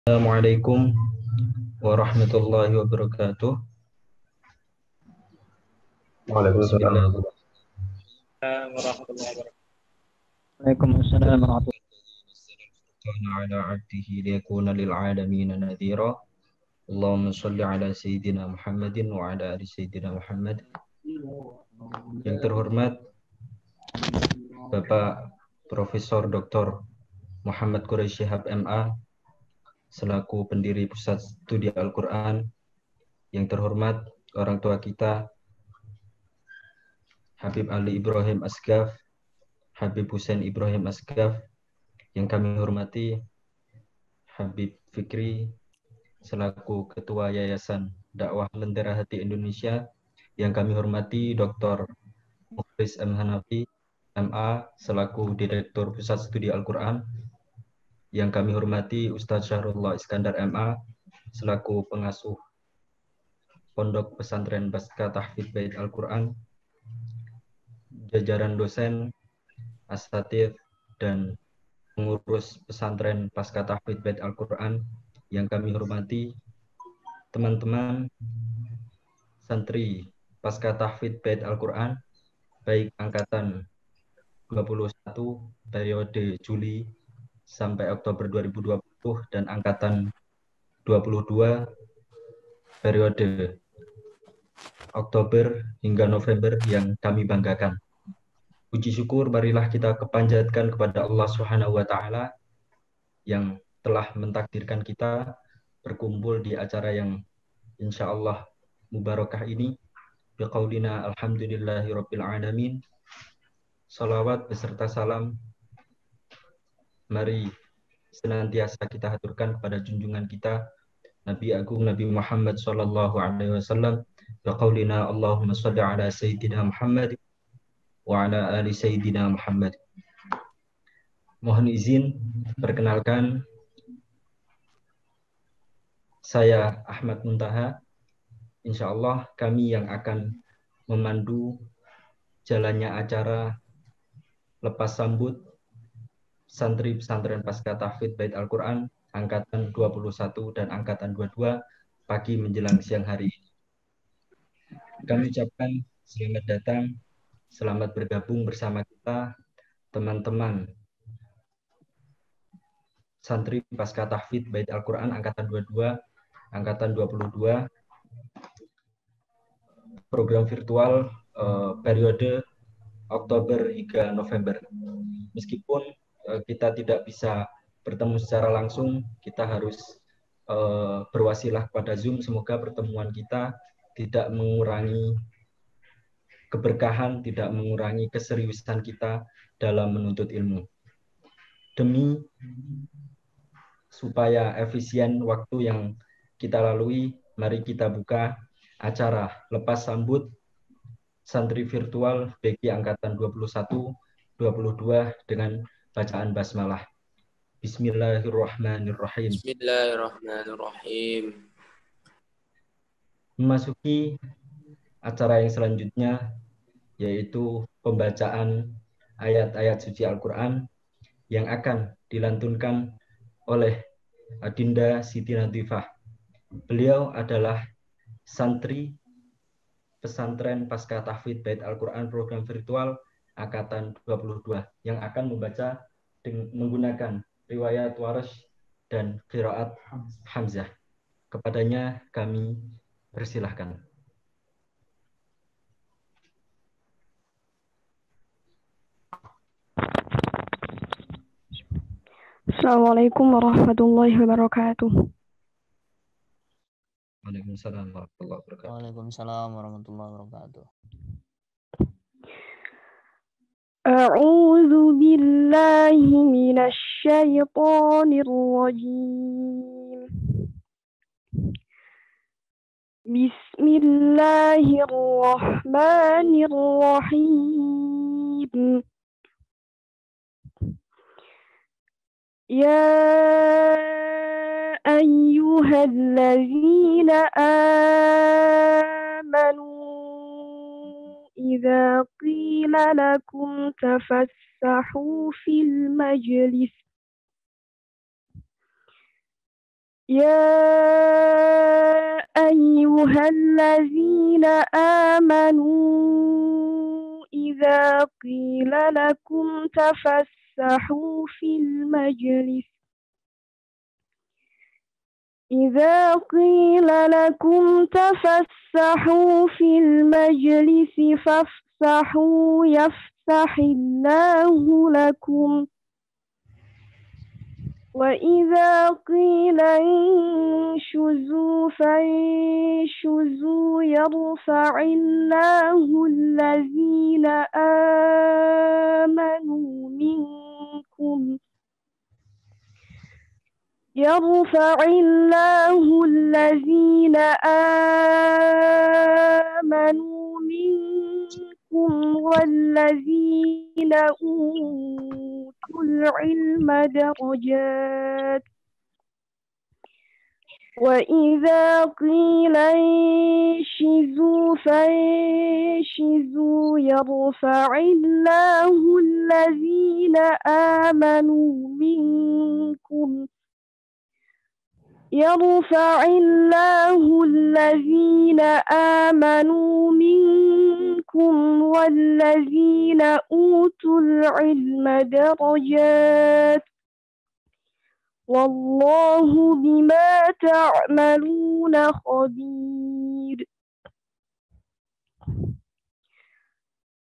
Assalamualaikum warahmatullahi wabarakatuh. Waalaikumsalam. Bismillahirrahmanirrahim. Warahmatullahi wabarakatuh. Waalaikumsalam warahmatullahi Ala abdihi liyakuna lil alamin nadhira. Allahumma shalli ala sayyidina Muhammadin wa ala ali sayyidina Muhammad. Yang terhormat Bapak Profesor Dr. Muhammad Quraisy Shihab MA selaku pendiri Pusat Studi Al-Qur'an. Yang terhormat orang tua kita Habib Ali Ibrahim Asgaf, Habib Hussein Ibrahim Asgaf, yang kami hormati Habib Fikri selaku Ketua Yayasan Dakwah Lentera Hati Indonesia, yang kami hormati Dr. Mukhlis M. Hanafi MA selaku Direktur Pusat Studi Al-Quran, yang kami hormati Ustadz Syahrullah Iskandar MA selaku pengasuh Pondok Pesantren Baska Tahfidz Bait Al-Quran, jajaran dosen, asatidz, dan pengurus pesantren Pasca Tahfidz Bait Al-Quran, yang kami hormati teman-teman santri Pasca Tahfidz Bait Al-Quran, baik angkatan 21 periode Juli sampai Oktober 2020 dan angkatan 22 periode Oktober hingga November yang kami banggakan. Puji syukur marilah kita kepanjatkan kepada Allah Subhanahu wa taala yang telah mentakdirkan kita berkumpul di acara yang insyaallah mubarakah ini. Biqaulina alhamdulillahirabbil alamin. Salawat beserta salam mari senantiasa kita haturkan kepada junjungan kita Nabi Agung Nabi Muhammad sallallahu alaihi wasallam. Biqaulina Allahumma shalli ala sayyidina Muhammad wa ala ali sayyidina Muhammad. Mohon izin perkenalkan, saya Ahmad Muntaha. Insyaallah kami yang akan memandu jalannya acara lepas sambut santri pesantren Pasca Tahfidz Bait Al-Quran angkatan 21 dan angkatan 22 pagi menjelang siang hari ini. Kami ucapkan selamat datang, selamat bergabung bersama kita teman-teman santri Pasca Tahfidz Bait Al-Quran angkatan 22, angkatan 22, program virtual periode Oktober hingga November. Meskipun kita tidak bisa bertemu secara langsung, kita harus berwasilah pada Zoom. Semoga pertemuan kita tidak mengurangi keberkahan, tidak mengurangi keseriusan kita dalam menuntut ilmu. Demi supaya efisien waktu yang kita lalui, mari kita buka acara lepas sambut santri virtual BG angkatan 21, 22 dengan bacaan basmalah. Bismillahirrahmanirrahim. Bismillahirrahmanirrahim. Memasuki acara yang selanjutnya, yaitu pembacaan ayat-ayat suci Al-Quran yang akan dilantunkan oleh Adinda Siti Natifah. Beliau adalah santri pesantren Pasca Tahfidz Bait Al-Quran program virtual angkatan 22 yang akan membaca menggunakan riwayat Warsh dan qiraat Hamzah. Kepadanya kami persilahkan. Assalamualaikum warahmatullahi wabarakatuh. Waalaikumsalam warahmatullahi wabarakatuh. Waalaikumsalam warahmatullahi wabarakatuh. A'udzu billahi minasy syaithanir rajim. Bismillahirrahmanirrahim. Ya ayyuhalladzina amanu idza qila lakum tafassahu fil majlis يا أيها الذين آمنوا إذا قيل لكم تفسحوا في المجلس فافسحوا يفسح الله لكم وإذا قيل انشزوا فانشزوا يرفع الله الذين آمنوا منكم والذين أوتوا العلم درجات وإذا قيل انشزوا فانشزوا يرفع الله الذين آمنوا منكم والذين أوتوا العلم درجات والله بما تعملون خبير.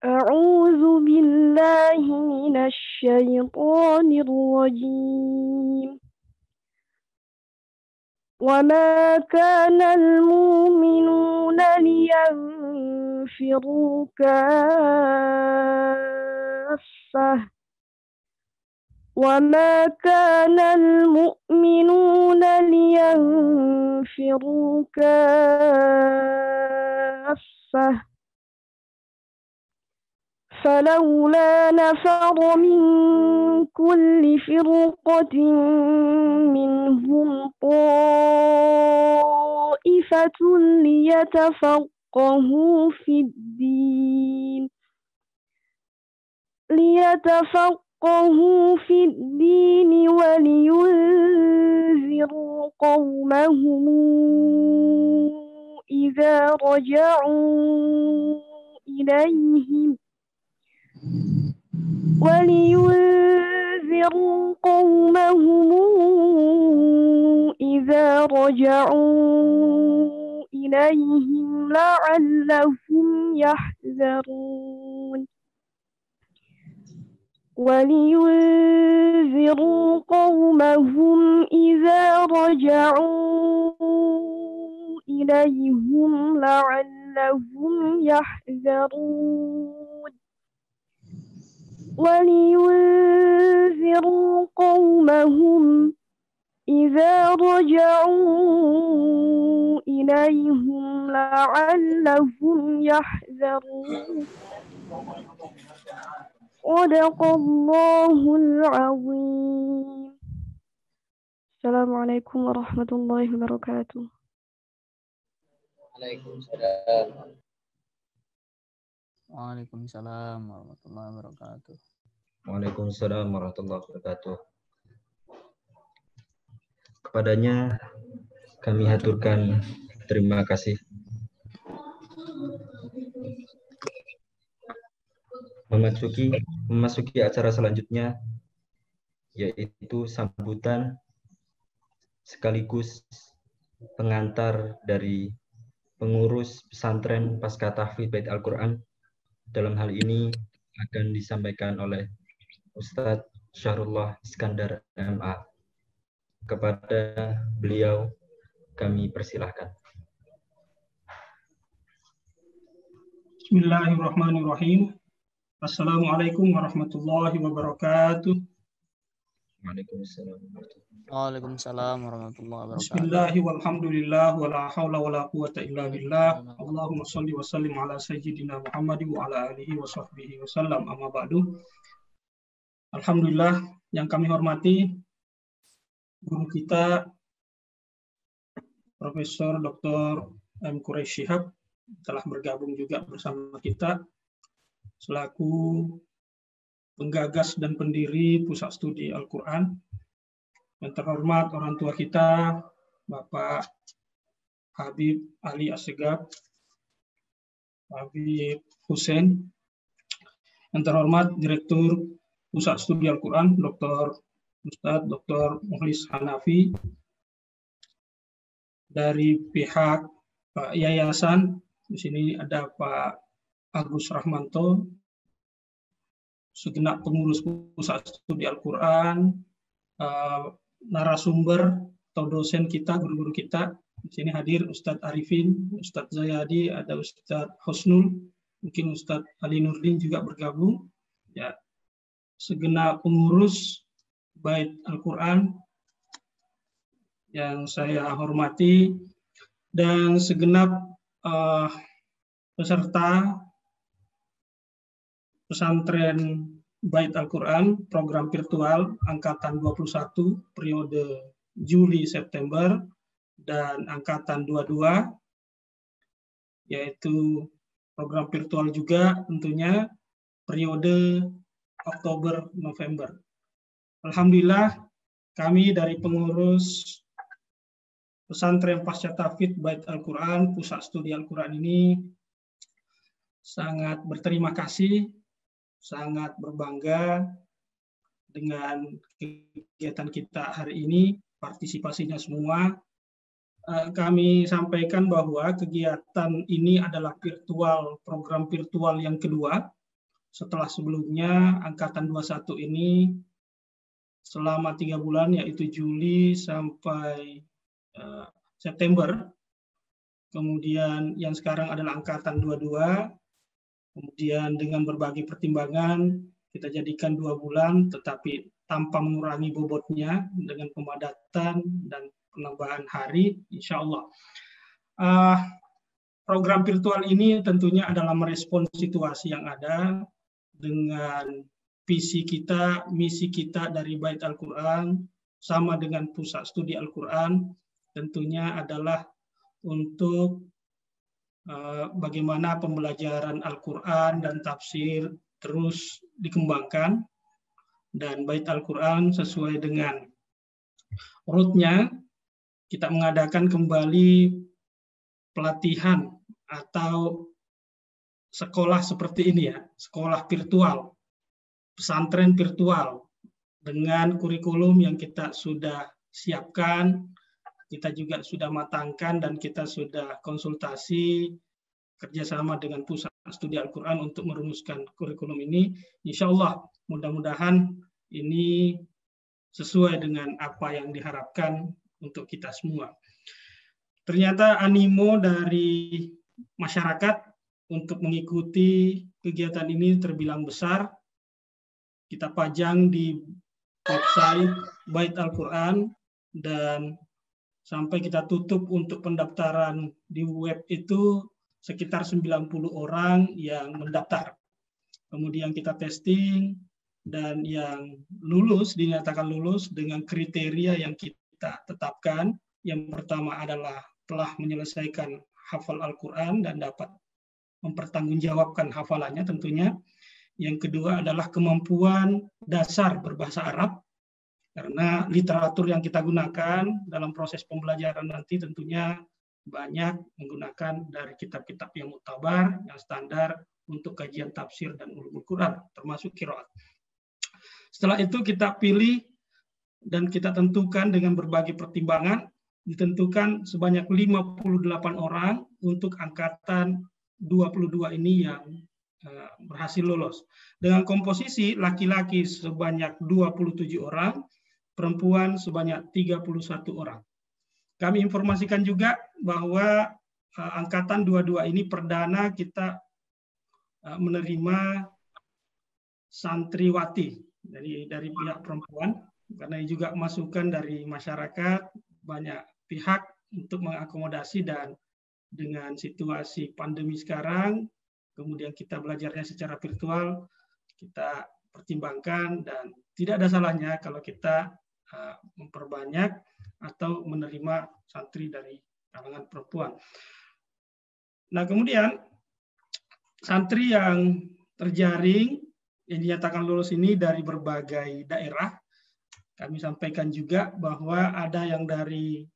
أعوذ بالله من الشيطان الرجيم. وما كان المؤمنون لينفروا كافة فلولا نفر من كل فرقة منهم طائفة ليتفقهوا في الدين ولينذروا قومهم إذا رجعوا إليهم لعلهم يحذرون. ولينذروا قومهم إذا رجعوا إليهم لعلهم يحذرون. صدق الله العظيم. السلام عليكم ورحمة الله وبركاته. Waalaikumsalam warahmatullahi wabarakatuh. Waalaikumsalam warahmatullahi wabarakatuh. Kepadanya kami haturkan terima kasih. Memasuki acara selanjutnya, yaitu sambutan sekaligus pengantar dari pengurus pesantren Pasca Tahfidz Bait Al-Quran. Dalam hal ini akan disampaikan oleh Ustadz Syahrullah Iskandar MA. Kepada beliau kami persilahkan. Bismillahirrahmanirrahim. Assalamualaikum warahmatullahi wabarakatuh. Waalaikumsalam warahmatullahi wabarakatuh. Bismillahi walhamdulillah wala hawla wala quwata illa billah. Allahumma sholli wa sallim ala sayyidina Muhammad wa ala alihi wa sahbihi wa sallam. Amma ba'du. Alhamdulillah, yang kami hormati guru kita Profesor Dr. M. Quraish Shihab telah bergabung juga bersama kita selaku penggagas dan pendiri Pusat Studi Al-Quran. Yang terhormat orang tua kita, Bapak Habib Ali Assegaf, Habib Hussein, yang terhormat Direktur Pusat Studi Al-Quran, Ustadz Dr. Mukhlis Hanafi, dari pihak yayasan, di sini ada Pak Agus Rahmanto, segenap pengurus Pusat Studi Al-Quran, narasumber atau dosen kita, guru-guru kita. Di sini hadir Ustadz Arifin, Ustadz Zayadi, ada Ustadz Husnul, mungkin Ustadz Ali Nurdin juga bergabung. Ya, segenap pengurus Bait Al-Quran yang saya hormati, dan segenap peserta pesantren Bait Al-Quran program virtual angkatan 21 periode Juli-September dan angkatan 22, yaitu program virtual juga tentunya periode Oktober-November. Alhamdulillah, kami dari pengurus pesantren Pasca Tahfidz Bait Al-Quran, Pusat Studi Al-Quran ini sangat berterima kasih, sangat berbangga dengan kegiatan kita hari ini, partisipasinya semua. Kami sampaikan bahwa kegiatan ini adalah program virtual yang kedua, setelah sebelumnya Angkatan 21 ini selama 3 bulan, yaitu Juli sampai September. Kemudian yang sekarang adalah Angkatan 22. Kemudian dengan berbagai pertimbangan kita jadikan 2 bulan, tetapi tanpa mengurangi bobotnya dengan pemadatan dan penambahan hari, insya Allah. Program virtual ini tentunya adalah merespon situasi yang ada dengan visi kita, misi kita dari Bait Al-Quran, sama dengan Pusat Studi Al-Quran, tentunya adalah untuk bagaimana pembelajaran Al-Quran dan tafsir terus dikembangkan, dan Bait Al-Quran sesuai dengan rootnya, kita mengadakan kembali pelatihan atau sekolah seperti ini ya, sekolah virtual, pesantren virtual dengan kurikulum yang kita sudah siapkan, kita juga sudah matangkan, dan kita sudah konsultasi kerjasama dengan Pusat Studi Al-Quran untuk merumuskan kurikulum ini. Insya Allah mudah-mudahan ini sesuai dengan apa yang diharapkan untuk kita semua. Ternyata animo dari masyarakat untuk mengikuti kegiatan ini terbilang besar. Kita pajang di website Bait Al-Quran, dan sampai kita tutup untuk pendaftaran di web itu sekitar 90 orang yang mendaftar. Kemudian kita testing, dan yang lulus, dinyatakan lulus dengan kriteria yang kita tetapkan. Yang pertama adalah telah menyelesaikan hafal Al-Quran dan dapat mempertanggungjawabkan hafalannya tentunya. Yang kedua adalah kemampuan dasar berbahasa Arab, karena literatur yang kita gunakan dalam proses pembelajaran nanti tentunya banyak menggunakan dari kitab-kitab yang muktabar, yang standar untuk kajian tafsir dan ulumul Quran, termasuk qiraat. Setelah itu kita pilih dan kita tentukan dengan berbagai pertimbangan, ditentukan sebanyak 58 orang untuk angkatan 22 ini yang berhasil lolos. Dengan komposisi laki-laki sebanyak 27 orang, perempuan sebanyak 31 orang. Kami informasikan juga bahwa angkatan 22 ini perdana kita menerima santriwati dari pihak perempuan, karena juga masukan dari masyarakat, banyak pihak untuk mengakomodasi, dan dengan situasi pandemi sekarang, kemudian kita belajarnya secara virtual, kita pertimbangkan, dan tidak ada salahnya kalau kita memperbanyak atau menerima santri dari kalangan perempuan. Nah, kemudian santri yang terjaring yang dinyatakan lulus ini dari berbagai daerah. Kami sampaikan juga bahwa ada yang dari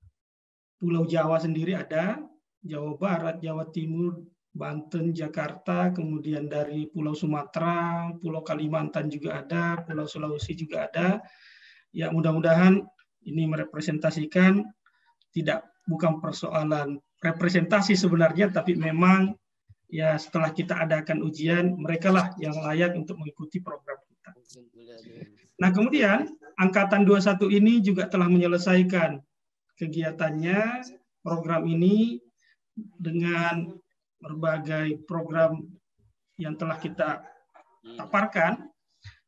Pulau Jawa sendiri ada, Jawa Barat, Jawa Timur, Banten, Jakarta, kemudian dari Pulau Sumatera, Pulau Kalimantan juga ada, Pulau Sulawesi juga ada. Ya, mudah-mudahan ini merepresentasikan bukan persoalan representasi sebenarnya, tapi memang ya setelah kita adakan ujian, merekalah yang layak untuk mengikuti program kita. Nah, kemudian Angkatan 21 ini juga telah menyelesaikan kegiatannya, program ini dengan berbagai program yang telah kita paparkan,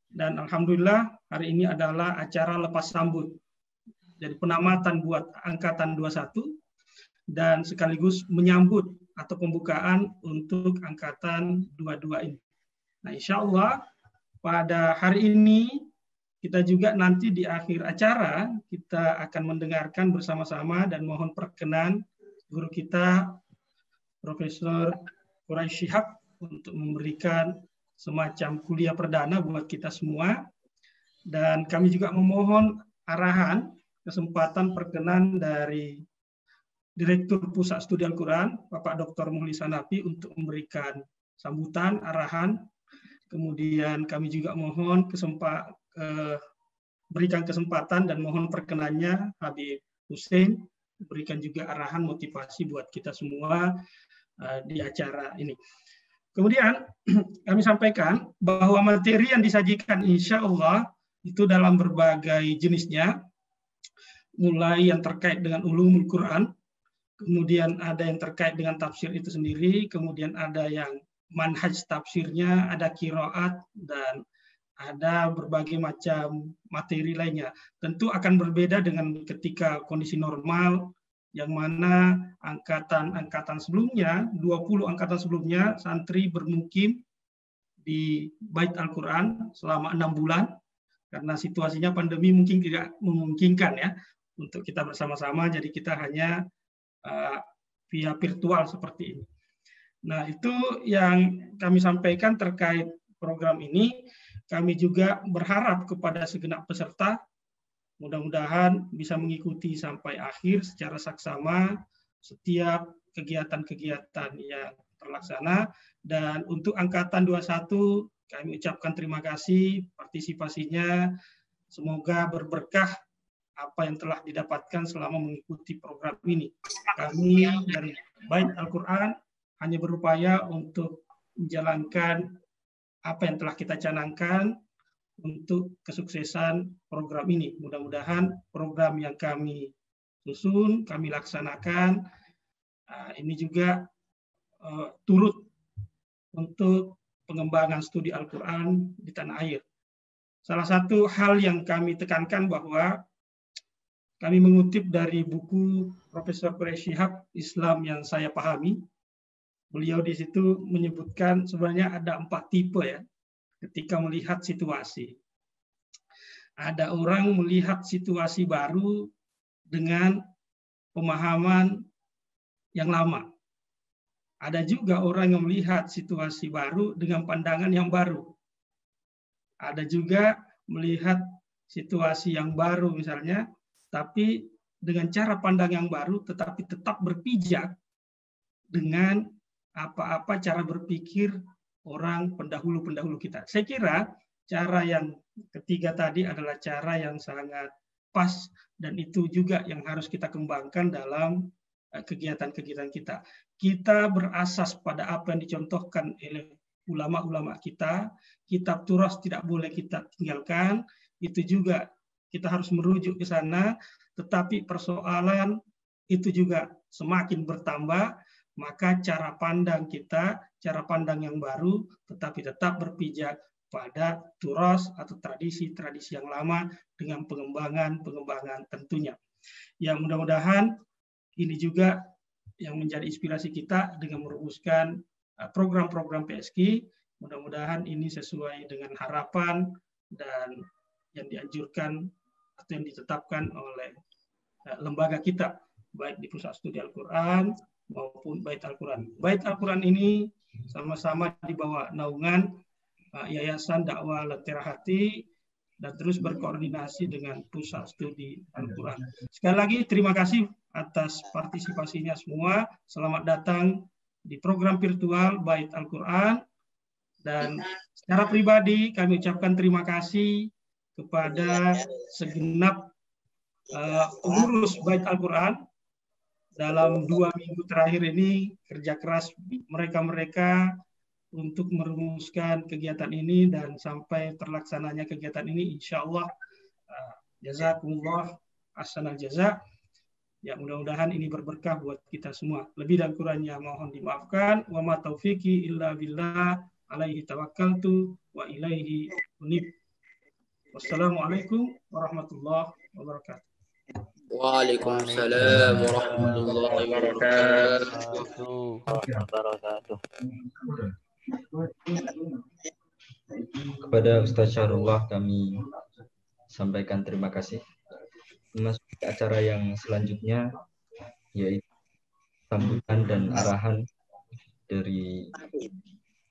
dan alhamdulillah hari ini adalah acara lepas sambut. Jadi penamatan buat Angkatan 21 dan sekaligus menyambut atau pembukaan untuk Angkatan 22 ini. Nah, insya Allah pada hari ini kita juga nanti di akhir acara kita akan mendengarkan bersama-sama dan mohon perkenan guru kita Profesor Quraish Shihab untuk memberikan semacam kuliah perdana buat kita semua. Dan kami juga memohon arahan, kesempatan perkenan dari Direktur Pusat Studi Al-Quran, Bapak Dr. Muhlis Hanafi untuk memberikan sambutan, arahan. Kemudian kami juga mohon berikan kesempatan dan mohon perkenannya Habib Hussein, berikan juga arahan motivasi buat kita semua di acara ini. Kemudian kami sampaikan bahwa materi yang disajikan insya Allah itu dalam berbagai jenisnya, mulai yang terkait dengan ulumul Quran, kemudian ada yang terkait dengan tafsir itu sendiri, kemudian ada yang manhaj tafsirnya, ada qiraat, dan ada berbagai macam materi lainnya. Tentu akan berbeda dengan ketika kondisi normal, yang mana angkatan sebelumnya, 20 angkatan sebelumnya, santri bermukim di Bait Al-Quran selama 6 bulan, karena situasinya pandemi mungkin tidak memungkinkan ya untuk kita bersama-sama, jadi kita hanya via virtual seperti ini. Nah, itu yang kami sampaikan terkait program ini. Kami juga berharap kepada segenap peserta, mudah-mudahan bisa mengikuti sampai akhir secara saksama setiap kegiatan-kegiatan yang terlaksana. Dan untuk Angkatan 21, kami ucapkan terima kasih partisipasinya. Semoga berberkah apa yang telah didapatkan selama mengikuti program ini. Kami dari Bait Al-Quran hanya berupaya untuk menjalankan apa yang telah kita canangkan untuk kesuksesan program ini. Mudah-mudahan program yang kami susun, kami laksanakan, ini juga turut untuk pengembangan studi Al-Quran di tanah air. Salah satu hal yang kami tekankan bahwa kami mengutip dari buku Profesor Quraish Shihab, Islam yang Saya Pahami. Beliau di situ menyebutkan sebenarnya ada 4 tipe ya, ketika melihat situasi. Ada orang melihat situasi baru dengan pemahaman yang lama. Ada juga orang yang melihat situasi baru dengan pandangan yang baru. Ada juga melihat situasi yang baru misalnya, tapi dengan cara pandang yang baru, tetapi tetap berpijak dengan apa-apa cara berpikir orang pendahulu-pendahulu kita. Saya kira cara yang ketiga tadi adalah cara yang sangat pas, dan itu juga yang harus kita kembangkan dalam kegiatan-kegiatan kita. Kita berasas pada apa yang dicontohkan oleh ulama-ulama kita. Kitab turas tidak boleh kita tinggalkan, itu juga kita harus merujuk ke sana, tetapi persoalan itu juga semakin bertambah, maka cara pandang kita, cara pandang yang baru, tetapi tetap berpijak pada turas atau tradisi-tradisi yang lama dengan pengembangan tentunya. Ya, mudah-mudahan ini juga yang menjadi inspirasi kita dengan merumuskan program-program PSG. Mudah-mudahan ini sesuai dengan harapan dan yang dianjurkan atau yang ditetapkan oleh lembaga kita, baik di Pusat Studi Al-Quran maupun Bait Al-Quran. Bait Al-Quran ini sama-sama di bawah naungan Yayasan Dakwah Lentera Hati, dan terus berkoordinasi dengan Pusat Studi Al-Quran. Sekali lagi terima kasih atas partisipasinya semua. Selamat datang di program virtual Bait Al-Quran. Dan secara pribadi kami ucapkan terima kasih kepada segenap pengurus Bait Al-Quran. Dalam 2 minggu terakhir ini kerja keras mereka-mereka untuk merumuskan kegiatan ini dan sampai terlaksananya kegiatan ini insya Allah jazakumullah ahsanal jaza. Ya, mudah-mudahan ini berberkah buat kita semua. Lebih dan kurangnya mohon dimaafkan. Wa ma taufiqi illa billah alaihi tawakkaltu wa ilaihi unib. Wassalamualaikum warahmatullahi wabarakatuh. Waalaikumsalam warahmatullahi wabarakatuh. Kepada Ustaz Syahrullah kami sampaikan terima kasih. Memasuki acara yang selanjutnya yaitu sambutan dan arahan dari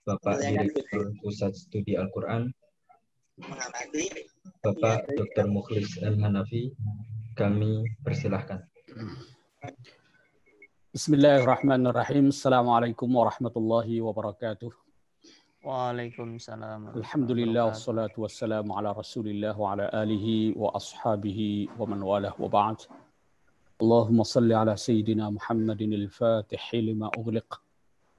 Bapak Direktur Pusat Studi Al-Quran, Bapak Dr. Mukhlis Al-Hanafi. Kami persilahkan. Bismillahirrahmanirrahim. Assalamualaikum warahmatullahi wabarakatuh. Waalaikumsalam. Alhamdulillah wassalatu wassalamu ala Rasulillah wa ala alihi wa ashabihi wa man walah wa ba'd. Allahumma salli ala sayyidina Muhammadin al-Fatih lima ughliq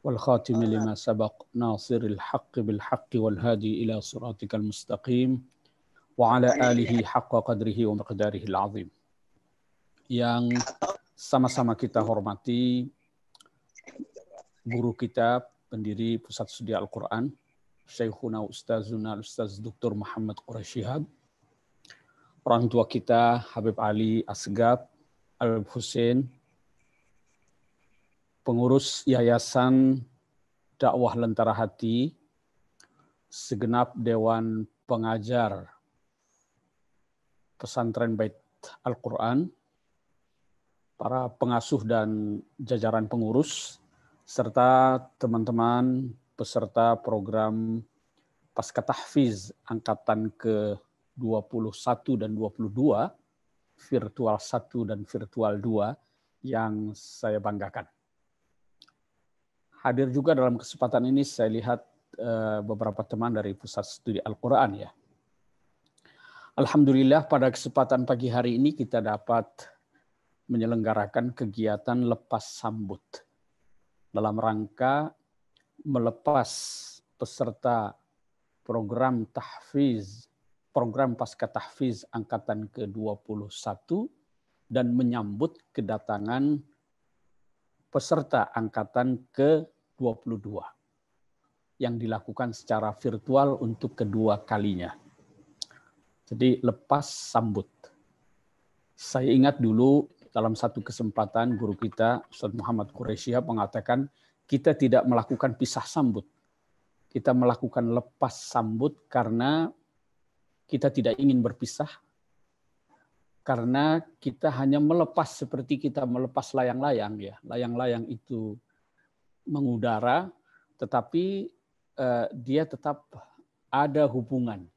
wal khatim lima sabaq nasiril haqqi bil haqqi wal hadi ila siratikal mustaqim wa ala alihi haqqa qadrihi wa miqdarihi al-azim. Yang sama-sama kita hormati guru kita, pendiri Pusat Studi Al-Quran, Syekhuna Ustazuna Ustaz Dr. Muhammad Quraish Shihab, orang tua kita Habib Ali Asgaf Al-Husain, pengurus Yayasan Dakwah Lentera Hati, segenap Dewan Pengajar Pesantren Bait Al-Quran, para pengasuh dan jajaran pengurus, serta teman-teman peserta program Pasca Tahfiz Angkatan ke-21 dan 22, Virtual 1 dan Virtual 2 yang saya banggakan. Hadir juga dalam kesempatan ini saya lihat beberapa teman dari Pusat Studi Al-Quran ya. Alhamdulillah pada kesempatan pagi hari ini kita dapat menyelenggarakan kegiatan lepas sambut dalam rangka melepas peserta program tahfiz, program Pasca Tahfiz Angkatan ke-21 dan menyambut kedatangan peserta Angkatan ke-22 yang dilakukan secara virtual untuk kedua kalinya. Jadi lepas sambut. Saya ingat dulu dalam satu kesempatan guru kita, Ustaz Muhammad Quraish Shihab mengatakan, kita tidak melakukan pisah sambut. Kita melakukan lepas sambut karena kita tidak ingin berpisah. Karena kita hanya melepas seperti kita melepas layang-layang ya. Layang-layang itu mengudara, tetapi dia tetap ada hubungan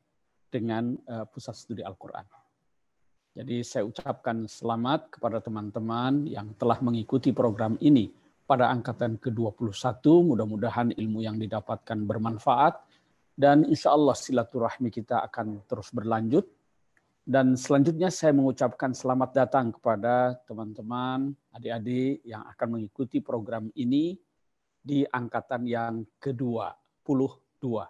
dengan Pusat Studi Al-Quran. Jadi saya ucapkan selamat kepada teman-teman yang telah mengikuti program ini pada angkatan ke-21. Mudah-mudahan ilmu yang didapatkan bermanfaat dan insya Allah silaturahmi kita akan terus berlanjut. Dan selanjutnya saya mengucapkan selamat datang kepada teman-teman, adik-adik yang akan mengikuti program ini di angkatan yang ke-22.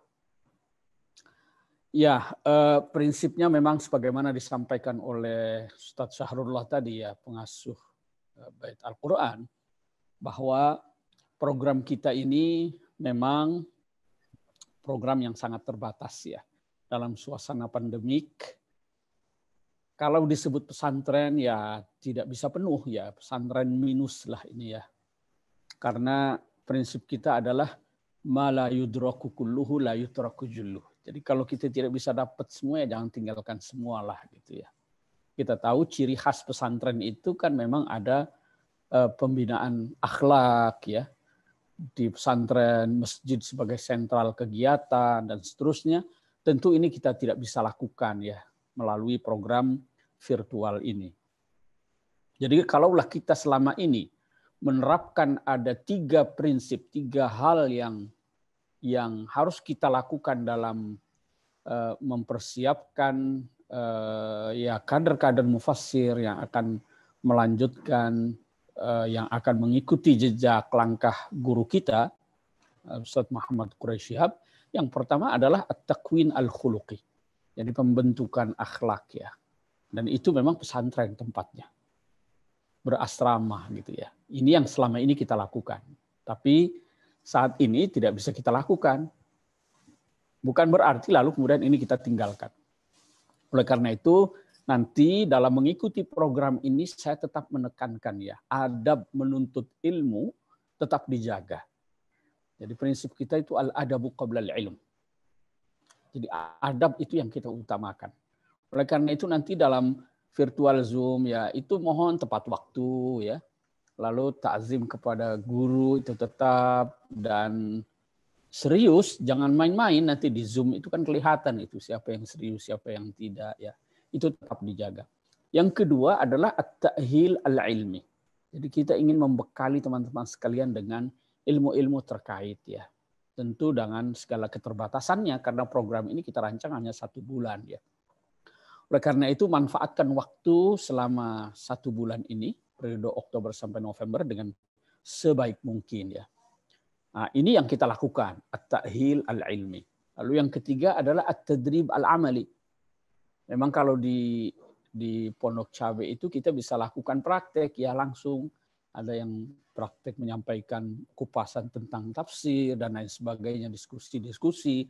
Ya, prinsipnya memang sebagaimana disampaikan oleh Ustaz Syahrullah tadi ya, pengasuh Bait Al-Quran, bahwa program kita ini memang program yang sangat terbatas ya. Dalam suasana pandemik, kalau disebut pesantren ya tidak bisa penuh ya, pesantren minus lah ini ya. Karena prinsip kita adalah ma la yudraku kulluhu la yutraku julluh. Jadi kalau kita tidak bisa dapat semua ya jangan tinggalkan semualah gitu ya. Kita tahu ciri khas pesantren itu kan memang ada pembinaan akhlak ya. Di pesantren, masjid sebagai sentral kegiatan dan seterusnya. Tentu ini kita tidak bisa lakukan ya melalui program virtual ini. Jadi kalaulah kita selama ini menerapkan ada 3 prinsip, 3 hal yang harus kita lakukan dalam mempersiapkan ya kader-kader mufassir yang akan melanjutkan, yang akan mengikuti jejak langkah guru kita, Ustaz Muhammad Quraish Shihab. Yang pertama adalah at-takwin al-khuluqi, jadi pembentukan akhlak ya. Dan itu memang pesantren tempatnya, berasrama gitu ya. Ini yang selama ini kita lakukan. Tapi saat ini tidak bisa kita lakukan. Bukan berarti lalu kemudian ini kita tinggalkan. Oleh karena itu, nanti dalam mengikuti program ini saya tetap menekankan ya, adab menuntut ilmu tetap dijaga. Jadi prinsip kita itu al-adabu qabla al-ilm. Jadi adab itu yang kita utamakan. Oleh karena itu nanti dalam virtual Zoom ya, itu mohon tepat waktu ya. Lalu ta'zim kepada guru itu tetap, dan serius, jangan main-main. Nanti di Zoom itu kan kelihatan itu siapa yang serius, siapa yang tidak ya. Itu tetap dijaga. Yang kedua adalah at-ta'hil al-ilmi. Jadi kita ingin membekali teman-teman sekalian dengan ilmu-ilmu terkait ya. Tentu dengan segala keterbatasannya karena program ini kita rancang hanya 1 bulan ya. Oleh karena itu manfaatkan waktu selama 1 bulan ini, periode Oktober sampai November dengan sebaik mungkin ya. Nah, ini yang kita lakukan, at-ta'hil al-ilmi. Lalu yang ketiga adalah at-tadrib al-amali. Memang kalau di Pondok Cabe itu kita bisa lakukan praktek ya langsung. Ada yang praktek menyampaikan kupasan tentang tafsir dan lain sebagainya, diskusi-diskusi.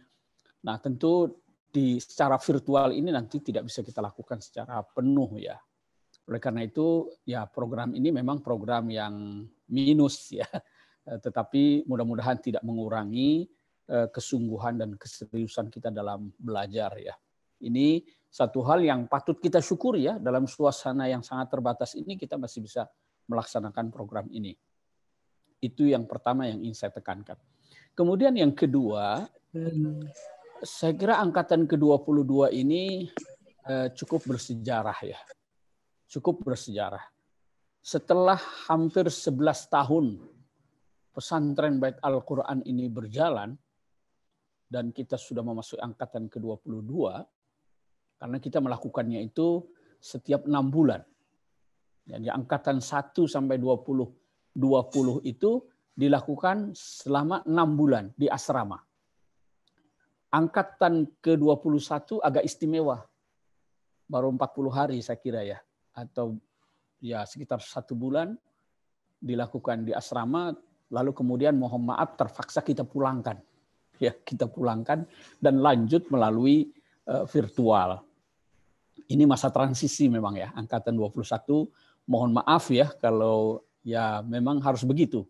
Nah, tentu secara virtual ini nanti tidak bisa kita lakukan secara penuh ya. Oleh karena itu ya program ini memang program yang minus ya. Tetapi mudah-mudahan tidak mengurangi kesungguhan dan keseriusan kita dalam belajar ya. Ini satu hal yang patut kita syukuri ya, dalam suasana yang sangat terbatas ini kita masih bisa melaksanakan program ini. Itu yang pertama yang ingin saya tekankan. Kemudian yang kedua, saya kira angkatan ke-22 ini cukup bersejarah ya. Cukup bersejarah. Setelah hampir 11 tahun pesantren Bait Al-Quran ini berjalan, dan kita sudah memasuki angkatan ke-22, karena kita melakukannya itu setiap 6 bulan. Jadi angkatan 1 sampai 20 itu dilakukan selama 6 bulan di asrama. Angkatan ke-21 agak istimewa. Baru 40 hari saya kira ya. Atau ya sekitar 1 bulan dilakukan di asrama, lalu kemudian mohon maaf terpaksa kita pulangkan. Ya, kita pulangkan dan lanjut melalui virtual. Ini masa transisi memang ya, angkatan 21. Mohon maaf ya kalau ya memang harus begitu.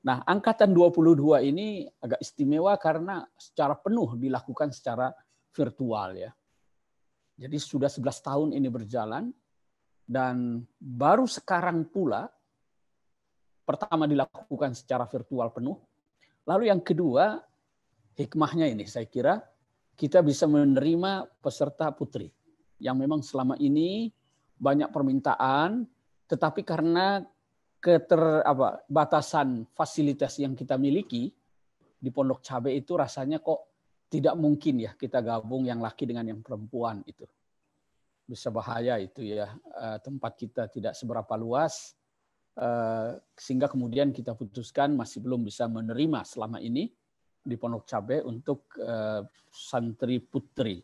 Nah, angkatan 22 ini agak istimewa karena secara penuh dilakukan secara virtual ya. Jadi sudah 11 tahun ini berjalan, dan baru sekarang pula pertama dilakukan secara virtual penuh. Lalu yang kedua, hikmahnya ini saya kira kita bisa menerima peserta putri yang memang selama ini banyak permintaan, tetapi karena batasan fasilitas yang kita miliki di Pondok Cabe itu rasanya kok tidak mungkin ya kita gabung yang laki dengan yang perempuan itu. Bisa bahaya itu ya, tempat kita tidak seberapa luas, sehingga kemudian kita putuskan masih belum bisa menerima selama ini di Pondok Cabe untuk santri putri.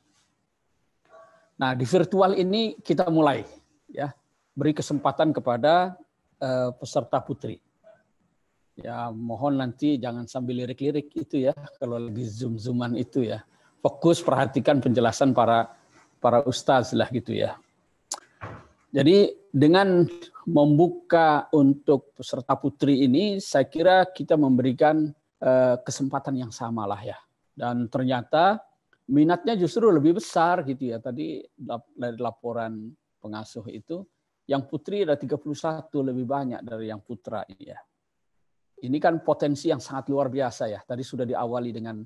Nah, di virtual ini kita mulai ya, beri kesempatan kepada peserta putri. Ya, mohon nanti jangan sambil lirik-lirik itu ya, kalau lagi zoom-zooman itu ya. Fokus perhatikan penjelasan para ustaz lah gitu ya. Jadi dengan membuka untuk peserta putri ini, saya kira kita memberikan kesempatan yang sama lah ya. Dan ternyata minatnya justru lebih besar gitu ya. Tadi dari laporan pengasuh itu, yang putri ada 31 lebih banyak dari yang putra ini ya. Ini kan potensi yang sangat luar biasa ya. Tadi sudah diawali dengan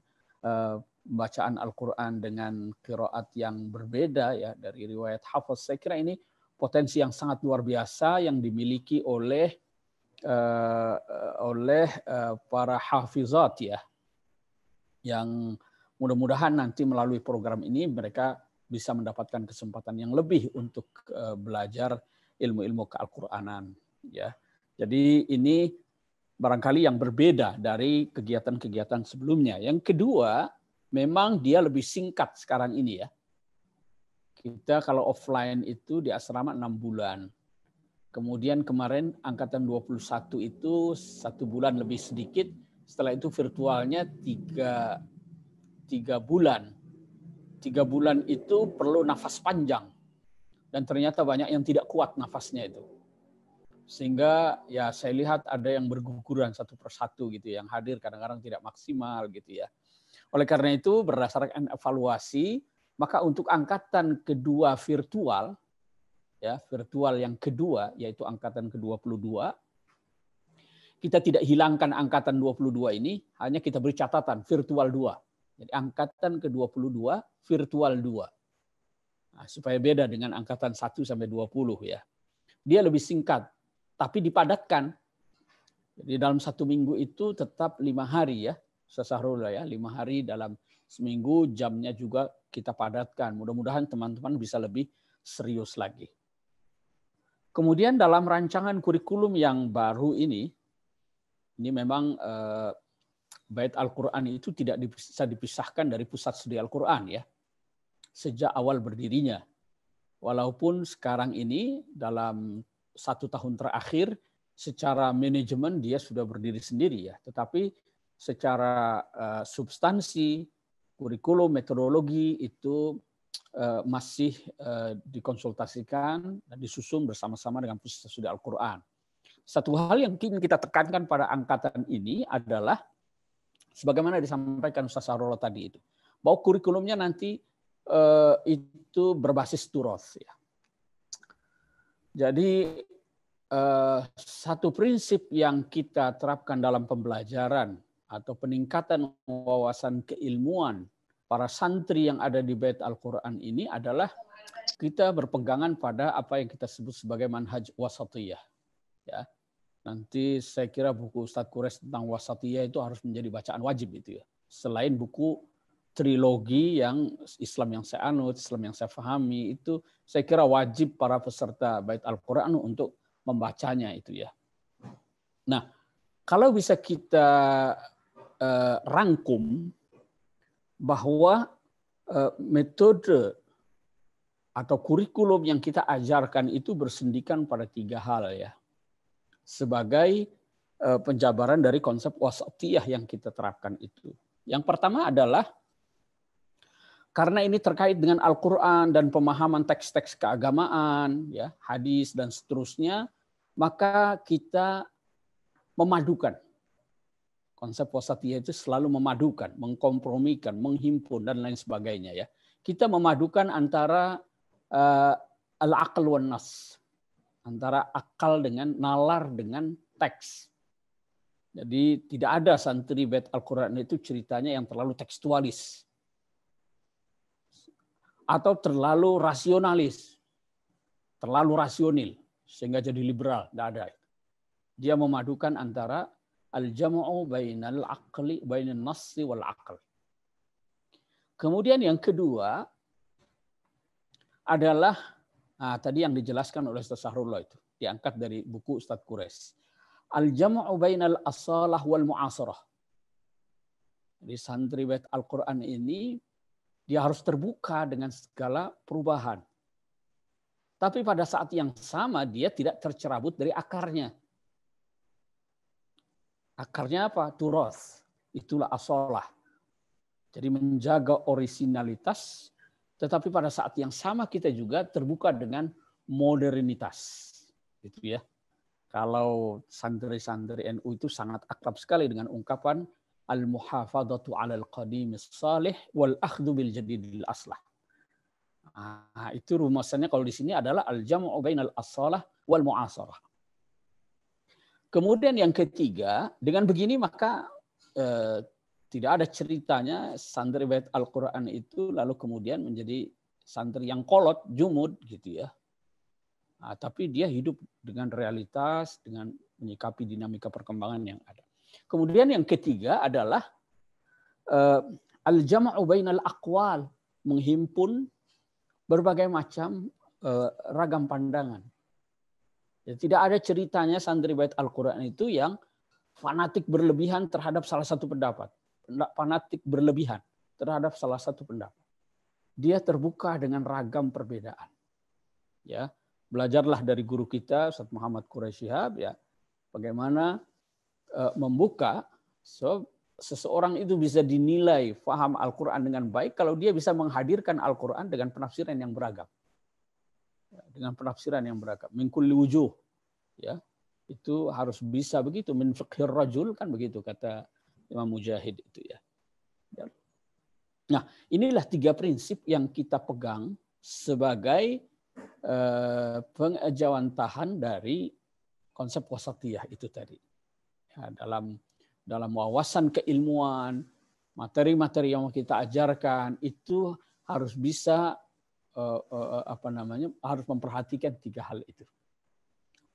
bacaan Al-Quran dengan qiraat yang berbeda ya dari riwayat Hafiz. Saya kira ini potensi yang sangat luar biasa yang dimiliki oleh para hafizat ya, yang mudah-mudahan nanti melalui program ini mereka bisa mendapatkan kesempatan yang lebih untuk belajar ilmu-ilmu keal-Quranan ya. Jadi ini barangkali yang berbeda dari kegiatan-kegiatan sebelumnya. Yang kedua, memang dia lebih singkat sekarang ini ya. Kita kalau offline itu di asrama 6 bulan. Kemudian kemarin angkatan 21 itu 1 bulan lebih sedikit. Setelah itu virtualnya 3 bulan. 3 bulan itu perlu nafas panjang. Dan ternyata banyak yang tidak kuat nafasnya itu. Sehingga ya saya lihat ada yang berguguran satu persatu gitu. Yang hadir kadang-kadang tidak maksimal gitu ya. Oleh karena itu berdasarkan evaluasi, maka untuk angkatan kedua virtual, ya virtual yang kedua, yaitu angkatan ke-22, kita tidak hilangkan angkatan 22 ini, hanya kita beri catatan virtual 2. Jadi angkatan ke-22 virtual 2. Nah, supaya beda dengan angkatan 1 sampai 20 ya. Dia lebih singkat, tapi dipadatkan. Jadi dalam 1 minggu itu tetap 5 hari ya. Sahrullah ya, 5 hari dalam seminggu, jamnya juga kita padatkan. Mudah-mudahan teman-teman bisa lebih serius lagi. Kemudian dalam rancangan kurikulum yang baru ini memang Bait Al-Quran itu tidak bisa dipisahkan dari Pusat Studi Al-Quran ya, sejak awal berdirinya. Walaupun sekarang ini dalam 1 tahun terakhir secara manajemen dia sudah berdiri sendiri ya, tetapi secara substansi, kurikulum, metodologi itu masih dikonsultasikan dan disusun bersama-sama dengan Pusat Studi Al-Quran. Satu hal yang ingin kita tekankan pada angkatan ini adalah sebagaimana disampaikan Ustaz Sahrullah tadi itu, bahwa kurikulumnya nanti itu berbasis turoth ya. Jadi satu prinsip yang kita terapkan dalam pembelajaran atau peningkatan wawasan keilmuan para santri yang ada di Bait Al-Quran ini adalah kita berpegangan pada apa yang kita sebut sebagai manhaj wasatiyah. Ya. Nanti saya kira buku Ustadz Quraisy tentang wasatiyah itu harus menjadi bacaan wajib itu ya. Selain buku trilogi yang Islam yang saya anut, Islam yang saya pahami, itu saya kira wajib para peserta Bait Al-Quran untuk membacanya itu ya. Nah, kalau bisa kita rangkum bahwa metode atau kurikulum yang kita ajarkan itu bersendikan pada 3 hal ya. Sebagai penjabaran dari konsep wasatiyah yang kita terapkan itu. Yang pertama adalah karena ini terkait dengan Al-Quran dan pemahaman teks-teks keagamaan, ya, hadis dan seterusnya, maka kita memadukan. Konsep wasatiyah itu selalu memadukan, mengkompromikan, menghimpun dan lain sebagainya ya. Kita memadukan antara al-aql wan nas, antara akal dengan nalar dengan teks. Jadi tidak ada santri Bait Al-Quran itu ceritanya yang terlalu tekstualis atau terlalu rasionalis, terlalu rasional sehingga jadi liberal, tidak ada. Dia memadukan antara al-jam'u bainal aqli bainan nassi wal aql. Kemudian yang kedua adalah tadi yang dijelaskan oleh Ustaz Sahrullah itu, diangkat dari buku Ustaz Quraisy. Al-jam'u bainal asalah wal mu'asarah. Jadi santri Bait Al-Quran ini dia harus terbuka dengan segala perubahan. Tapi pada saat yang sama dia tidak tercerabut dari akarnya. Akarnya apa? Turoth. Itulah asalah. Jadi menjaga orisinalitas, tetapi pada saat yang sama kita juga terbuka dengan modernitas. Gitu ya. Kalau santri-santri NU itu sangat akrab sekali dengan ungkapan al-muhafadzatu 'alal qadimis salih wal akhdhu bil jadidil aslah. Nah, itu rumusannya kalau di sini adalah al-jam'u bainal asalah wal mu'asarah. Kemudian yang ketiga, dengan begini maka tidak ada ceritanya santri Bait Al-Quran itu lalu kemudian menjadi santri yang kolot, jumud gitu ya. Nah, tapi dia hidup dengan realitas, dengan menyikapi dinamika perkembangan yang ada. Kemudian yang ketiga adalah al-jama'u bainal aqwal, menghimpun berbagai macam ragam pandangan. Ya, tidak ada ceritanya santri Bait Al-Quran itu yang fanatik berlebihan terhadap salah satu pendapat. Fanatik berlebihan terhadap salah satu pendapat. Dia terbuka dengan ragam perbedaan. Ya, belajarlah dari guru kita Ustaz Muhammad Quraish Shihab ya, bagaimana membuka seseorang itu bisa dinilai faham Al-Qur'an dengan baik kalau dia bisa menghadirkan Al-Qur'an dengan penafsiran yang beragam. Ya, dengan penafsiran yang beragam. Min kulli wujuh. Ya, itu harus bisa begitu. Min fiqhir rajul kan begitu kata Imam Mujahid itu ya. Nah, inilah 3 prinsip yang kita pegang sebagai pengejawantahan dari konsep wasatiyah itu tadi. Ya, dalam wawasan keilmuan, materi-materi yang kita ajarkan itu harus bisa harus memperhatikan 3 hal itu.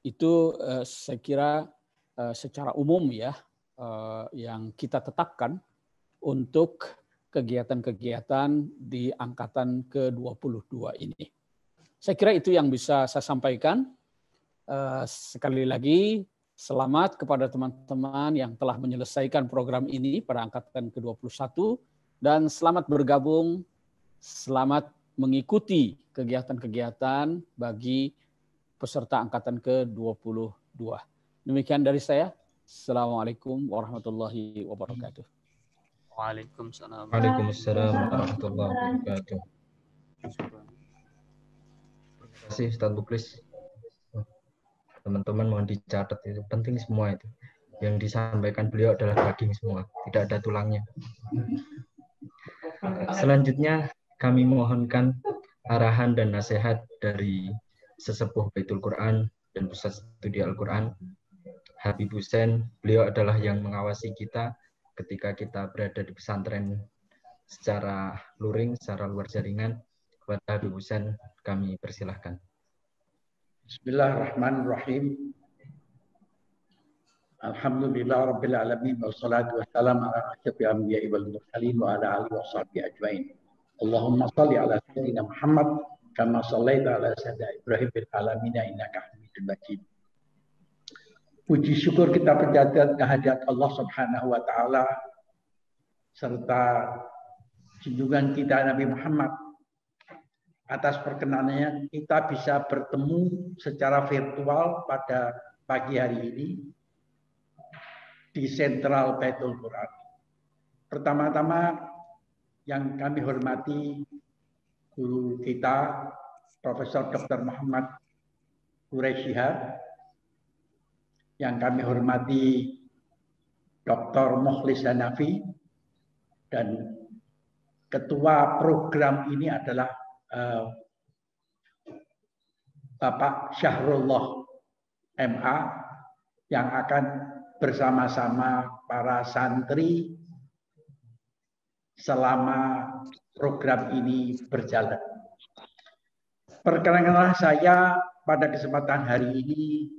Itu saya kira secara umum ya yang kita tetapkan untuk kegiatan-kegiatan di angkatan ke-22 ini. Saya kira itu yang bisa saya sampaikan. Sekali lagi, selamat kepada teman-teman yang telah menyelesaikan program ini pada angkatan ke-21 dan selamat bergabung, selamat mengikuti kegiatan-kegiatan bagi peserta angkatan ke-22. Demikian dari saya. Assalamualaikum warahmatullahi wabarakatuh. Waalaikumsalam. Waalaikumsalam warahmatullahi wabarakatuh. Terima kasih Ustaz Muklis. Teman-teman mohon dicatat, itu penting semua itu. Yang disampaikan beliau adalah daging semua, tidak ada tulangnya. Selanjutnya kami mohonkan arahan dan nasihat dari sesepuh Baitul Quran dan Pusat Studi Al-Quran, Habib Hussein. Beliau adalah yang mengawasi kita ketika kita berada di pesantren secara luring, secara luar jaringan. Kepada Habib Hussein kami persilahkan. Bismillahirrahmanirrahim. Alhamdulillah rabbil alamin wassalatu wassalamu ala asyrafil anbiya'i wal mursalin wa ala alihi washabbihi ajmain. Allahumma shalli ala sayyidina Muhammad kama shallaita ala sayyidina Ibrahim fil alamin innaka Hamidum Majid. Puji syukur kita panjatkan kehadirat Allah Subhanahu wa taala serta junjungan kita Nabi Muhammad atas perkenanannya kita bisa bertemu secara virtual pada pagi hari ini di Sentral Baitul Quran. Pertama-tama yang kami hormati guru kita Profesor Dr. Muhammad Quraish Shihab, yang kami hormati Dr. Mukhlis Hanafi, dan ketua program ini adalah Bapak Syahrullah MA yang akan bersama-sama para santri selama program ini berjalan. Perkenankanlah saya pada kesempatan hari ini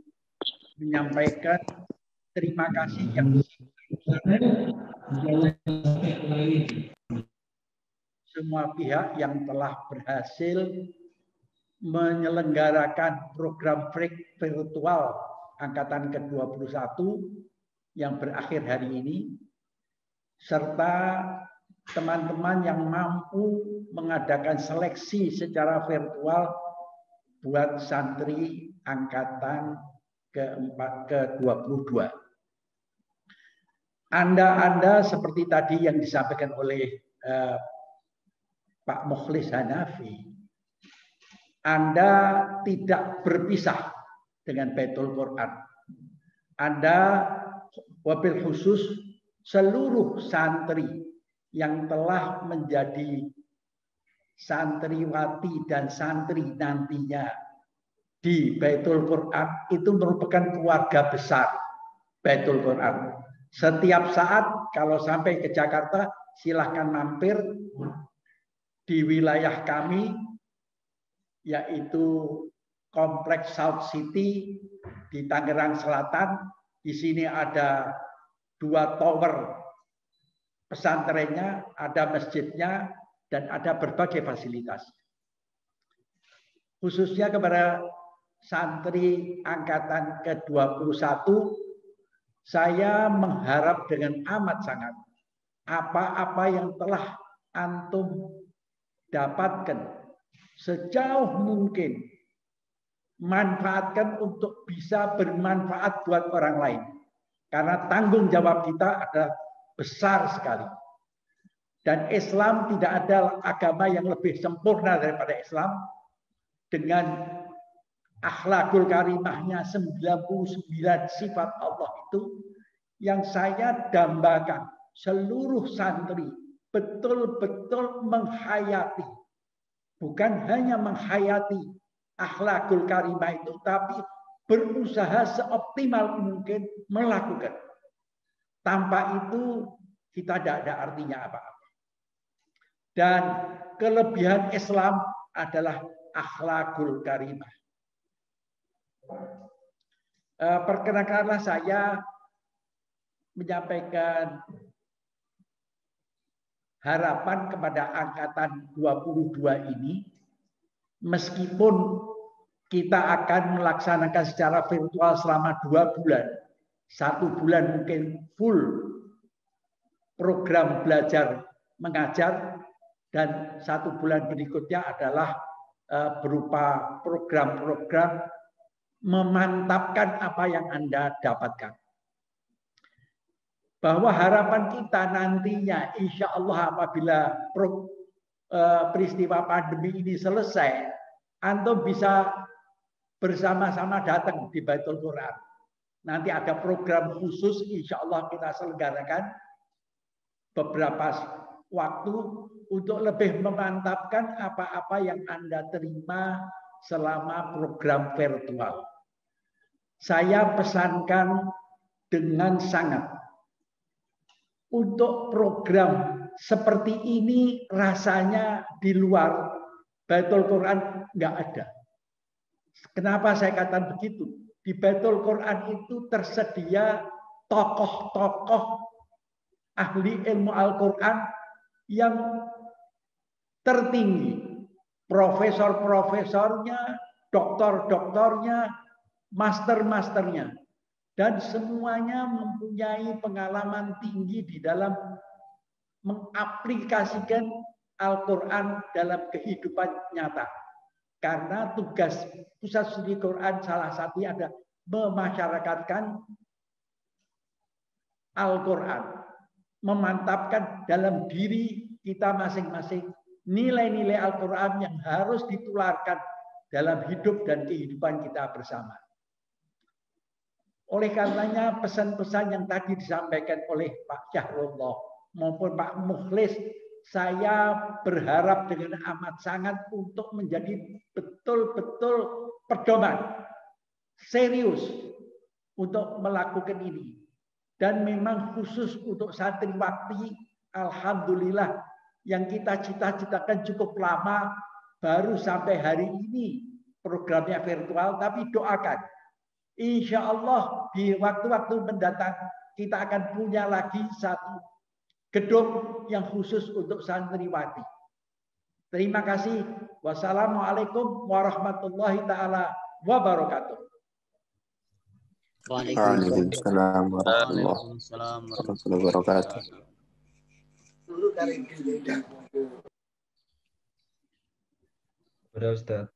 menyampaikan terima kasih yang semua pihak yang telah berhasil menyelenggarakan program virtual angkatan ke-21 yang berakhir hari ini, serta teman-teman yang mampu mengadakan seleksi secara virtual buat santri angkatan ke-22. Anda seperti tadi yang disampaikan oleh Pak Mukhlis Hanafi, Anda tidak berpisah dengan Baitul Quran. Anda wabil khusus seluruh santri yang telah menjadi santriwati dan santri nantinya di Baitul Quran itu merupakan keluarga besar Baitul Quran. Setiap saat kalau sampai ke Jakarta, silahkan mampir di wilayah kami, yaitu Kompleks South City di Tangerang Selatan. Di sini ada 2 tower pesantrennya, ada masjidnya, dan ada berbagai fasilitas. Khususnya kepada santri angkatan ke-21, saya mengharap dengan amat sangat apa-apa yang telah antum dapatkan sejauh mungkin manfaatkan untuk bisa bermanfaat buat orang lain. Karena tanggung jawab kita adalah besar sekali. Dan Islam tidak ada agama yang lebih sempurna daripada Islam. Dengan akhlakul karimahnya 99 sifat Allah itu, yang saya dambakan seluruh santri betul-betul menghayati. Bukan hanya menghayati akhlakul karimah itu, tapi berusaha seoptimal mungkin melakukan. Tanpa itu kita tidak ada artinya apa-apa. Dan kelebihan Islam adalah akhlakul karimah. Perkenankanlah saya menyampaikan harapan kepada angkatan 22 ini, meskipun kita akan melaksanakan secara virtual selama 2 bulan, 1 bulan mungkin full program belajar mengajar, dan 1 bulan berikutnya adalah berupa program-program memantapkan apa yang Anda dapatkan. Bahwa harapan kita nantinya insya Allah apabila peristiwa pandemi ini selesai, antum bisa bersama-sama datang di Baitul Quran. Nanti ada program khusus insya Allah kita selenggarakan beberapa waktu untuk lebih memantapkan apa-apa yang Anda terima selama program virtual. Saya pesankan dengan sangat, untuk program seperti ini rasanya di luar Baitul Quran nggak ada. Kenapa saya katakan begitu? Di Baitul Quran itu tersedia tokoh-tokoh ahli ilmu Al-Quran yang tertinggi, profesor-profesornya, doktor-doktornya, master-masternya, dan semuanya mempunyai pengalaman tinggi di dalam mengaplikasikan Al-Quran dalam kehidupan nyata. Karena tugas Pusat Studi Quran salah satunya ada memasyarakatkan Al-Quran, memantapkan dalam diri kita masing-masing nilai-nilai Al-Quran yang harus ditularkan dalam hidup dan kehidupan kita bersama. Oleh karenanya pesan-pesan yang tadi disampaikan oleh Pak Syahrullah maupun Pak Mukhlis, saya berharap dengan amat sangat untuk menjadi betul-betul pedoman serius untuk melakukan ini. Dan memang khusus untuk santriwati, alhamdulillah yang kita cita-citakan cukup lama, baru sampai hari ini programnya virtual, tapi doakan. Insya Allah di waktu-waktu mendatang kita akan punya lagi satu gedung yang khusus untuk santriwati. Terima kasih. Wassalamualaikum warahmatullahi taala wabarakatuh. Waalaikumsalam warahmatullahi wabarakatuh. Kepada Ustaz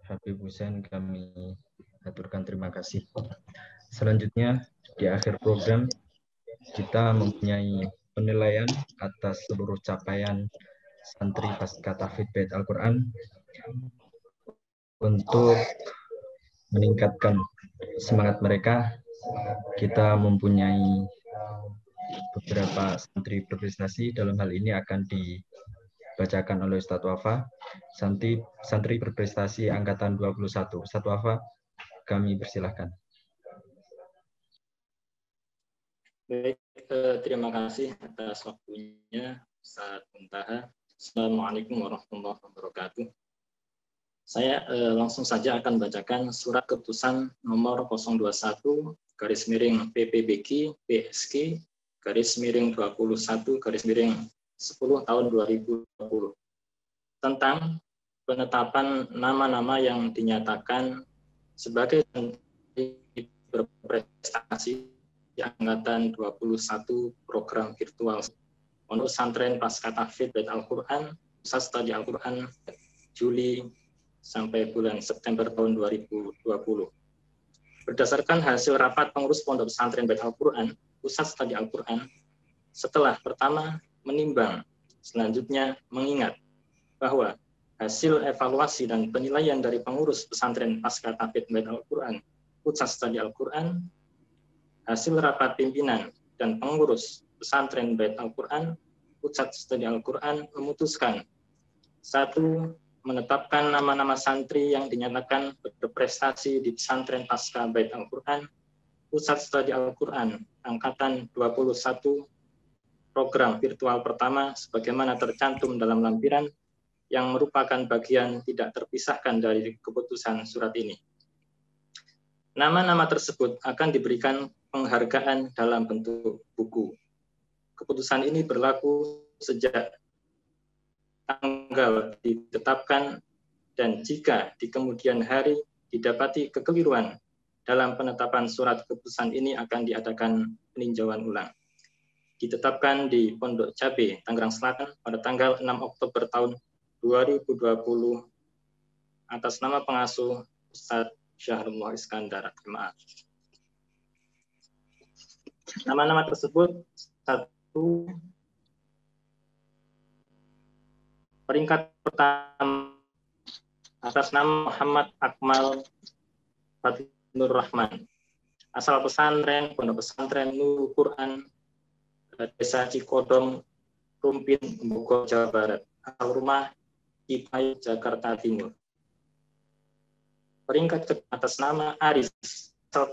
Habib Hussein kami aturkan terima kasih. Selanjutnya di akhir program kita mempunyai penilaian atas seluruh capaian santri pasca tahfidz Bait Al-Quran untuk meningkatkan semangat mereka. Kita mempunyai beberapa santri berprestasi, dalam hal ini akan dibacakan oleh Ustadz Wafa, santri berprestasi angkatan 21. Ustadz Wafa, kami persilahkan. Baik, terima kasih atas waktunya Ustaz Muntaha. Assalamualaikum warahmatullahi wabarakatuh. Saya langsung saja akan bacakan surat keputusan nomor 021 garis miring PPBG PSG garis miring 21 garis miring 10 tahun 2020 tentang penetapan nama-nama yang dinyatakan sebagai berprestasi di angkatan 21 program virtual Pondok Pesantren Pasca Tahfidz Bait Al-Qur'an Pusat Studi Al-Qur'an Juli sampai bulan September tahun 2020. Berdasarkan hasil rapat pengurus Pondok Pesantren Bait Al-Qur'an Pusat Studi Al-Qur'an, setelah pertama menimbang, selanjutnya mengingat bahwa hasil evaluasi dan penilaian dari pengurus pesantren Pasca Tahfidz Bait Al-Qur'an Pusat Studi Al-Qur'an, hasil rapat pimpinan dan pengurus pesantren Bait Al-Qur'an Pusat Studi Al-Qur'an memutuskan: 1. Menetapkan nama-nama santri yang dinyatakan berprestasi di pesantren Pasca Bait Al-Qur'an Pusat Studi Al-Qur'an angkatan 21 program virtual pertama sebagaimana tercantum dalam lampiran yang merupakan bagian tidak terpisahkan dari keputusan surat ini. Nama-nama tersebut akan diberikan penghargaan dalam bentuk buku. Keputusan ini berlaku sejak tanggal ditetapkan, dan jika di kemudian hari didapati kekeliruan dalam penetapan surat keputusan ini akan diadakan peninjauan ulang. Ditetapkan di Pondok Cabe, Tangerang Selatan pada tanggal 6 Oktober tahun 2020 atas nama pengasuh Ustadz Syahrullah Iskandar. Nama-nama tersebut: 1. Peringkat pertama atas nama Muhammad Akmal Fatinur Rahman, asal pesantren Pondok Pesantren Nurul Quran, Desa Cikodong, Rumpin, Bogor, Jawa Barat, asal rumah Cipayu, Jakarta Timur. Peringkat atas nama Aris, asal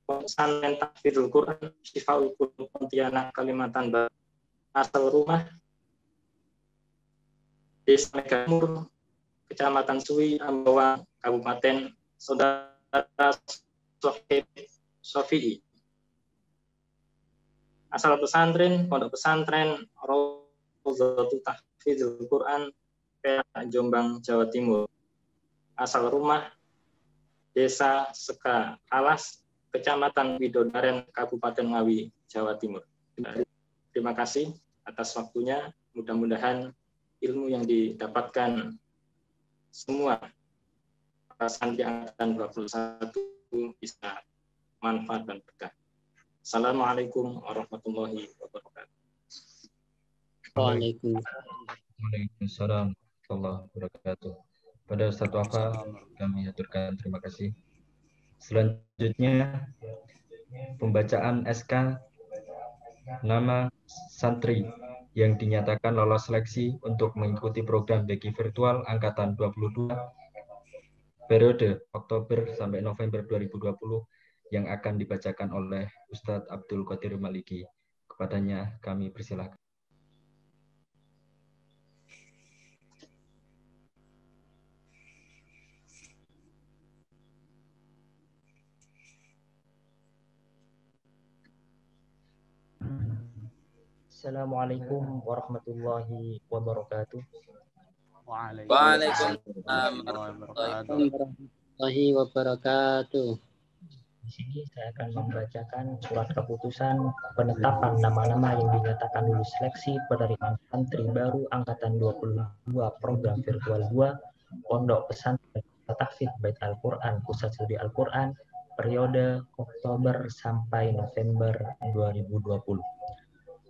pesantren Tahfidzul Quran Syifaul Quran Pontianak, Kalimantan Barat, asal rumah Desa Megamur, Kecamatan Sui, Ambawang, Kabupaten Saudara Sofi'i. Asal pesantren Pondok Pesantren Rawdatul Tahfidzul Quran Perak, Jombang, Jawa Timur. Asal rumah Desa Seka Alas, Kecamatan Widodaren, Kabupaten Ngawi, Jawa Timur. Terima kasih atas waktunya. Mudah-mudahan ilmu yang didapatkan semua para santri angkatan 21 bisa manfaat dan berkah. Assalamualaikum warahmatullahi wabarakatuh. Waalaikumsalam warahmatullahi wabarakatuh. Pada Ustaz Wafa kami aturkan terima kasih. Selanjutnya pembacaan SK nama santri yang dinyatakan lolos seleksi untuk mengikuti program BQ virtual angkatan 22 periode Oktober sampai November 2020 yang akan dibacakan oleh Ustadz Abdul Qadir Maliki. Kepadanya kami persilahkan. Assalamualaikum warahmatullahi wabarakatuh. Waalaikumsalam warahmatullahi wabarakatuh. Di sini saya akan membacakan surat keputusan penetapan nama-nama yang dinyatakan lulus seleksi penerimaan santri baru angkatan 22 program virtual 2 Pondok Pesantren Tahfidz Bait Al-Qur'an Pusat Studi Al-Qur'an periode Oktober sampai November 2020.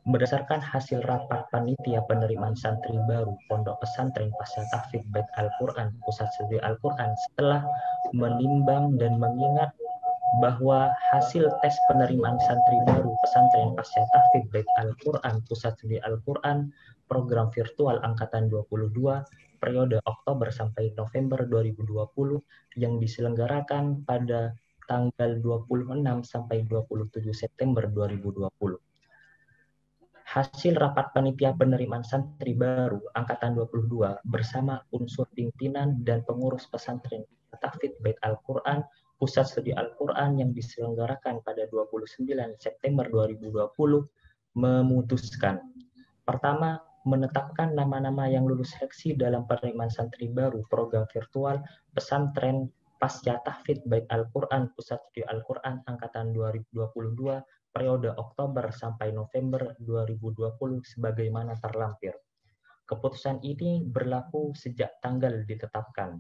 Berdasarkan hasil rapat panitia penerimaan santri baru Pondok Pesantren Pasca Tahfidz Bait Al-Qur'an Pusat Studi Al-Qur'an, setelah menimbang dan mengingat bahwa hasil tes penerimaan santri baru Pesantren Pasca Tahfidz Bait Al-Qur'an Pusat Studi Al-Qur'an program virtual angkatan 22 periode Oktober sampai November 2020 yang diselenggarakan pada tanggal 26 sampai 27 September 2020. Hasil rapat panitia penerimaan santri baru Angkatan 22 bersama unsur pimpinan dan pengurus pesantren Tahfidz Bait Al-Quran Pusat Studi Al-Quran yang diselenggarakan pada 29 September 2020 memutuskan: pertama, menetapkan nama-nama yang lulus seleksi dalam penerimaan santri baru program virtual pesantren Pasca Tahfidz Bait Al-Quran Pusat Studi Al-Quran Angkatan 2022 periode Oktober sampai November 2020 sebagaimana terlampir. Keputusan ini berlaku sejak tanggal ditetapkan.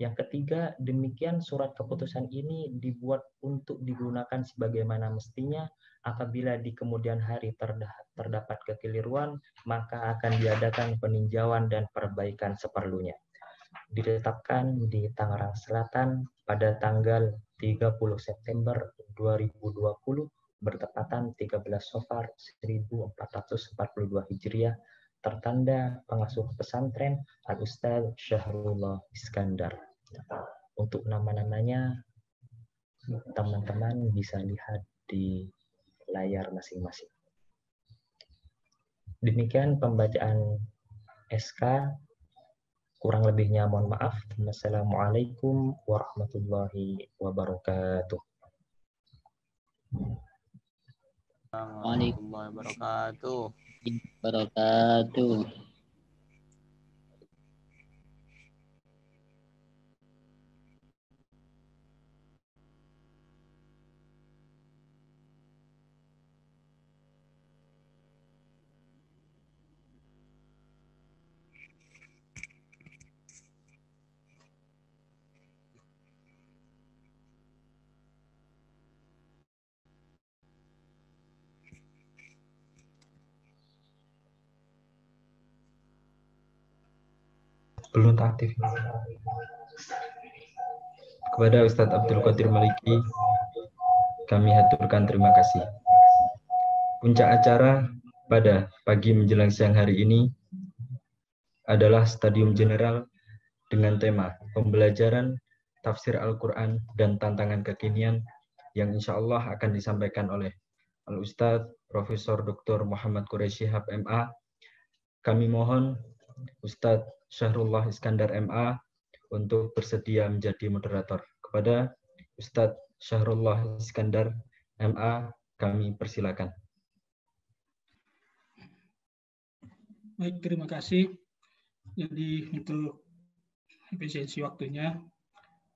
Yang ketiga, demikian surat keputusan ini dibuat untuk digunakan sebagaimana mestinya. Apabila di kemudian hari terdapat kekeliruan, maka akan diadakan peninjauan dan perbaikan seperlunya. Ditetapkan di Tangerang Selatan pada tanggal 30 September 2020 bertepatan 13 Safar 1442 Hijriah, tertanda pengasuh pesantren Al-Ustaz Syahrullah Iskandar. Untuk nama-namanya teman-teman bisa lihat di layar masing-masing. Demikian pembacaan SK, kurang lebihnya mohon maaf. Wassalamualaikum warahmatullahi wabarakatuh. Waalaikumsalam wabarakatuh. Belum aktif. Kepada Ustadz Abdul Qadir Maliki, kami haturkan terima kasih. Puncak acara pada pagi menjelang siang hari ini adalah stadium general dengan tema pembelajaran tafsir Al-Quran dan tantangan kekinian yang insya Allah akan disampaikan oleh Al-Ustadz Profesor Dr. Muhammad Quraisy Shihab MA. Kami mohon Ustadz Syahrullah Iskandar MA untuk bersedia menjadi moderator. Kepada Ustadz Syahrullah Iskandar MA, kami persilakan. Baik, terima kasih. Jadi untuk efisiensi waktunya,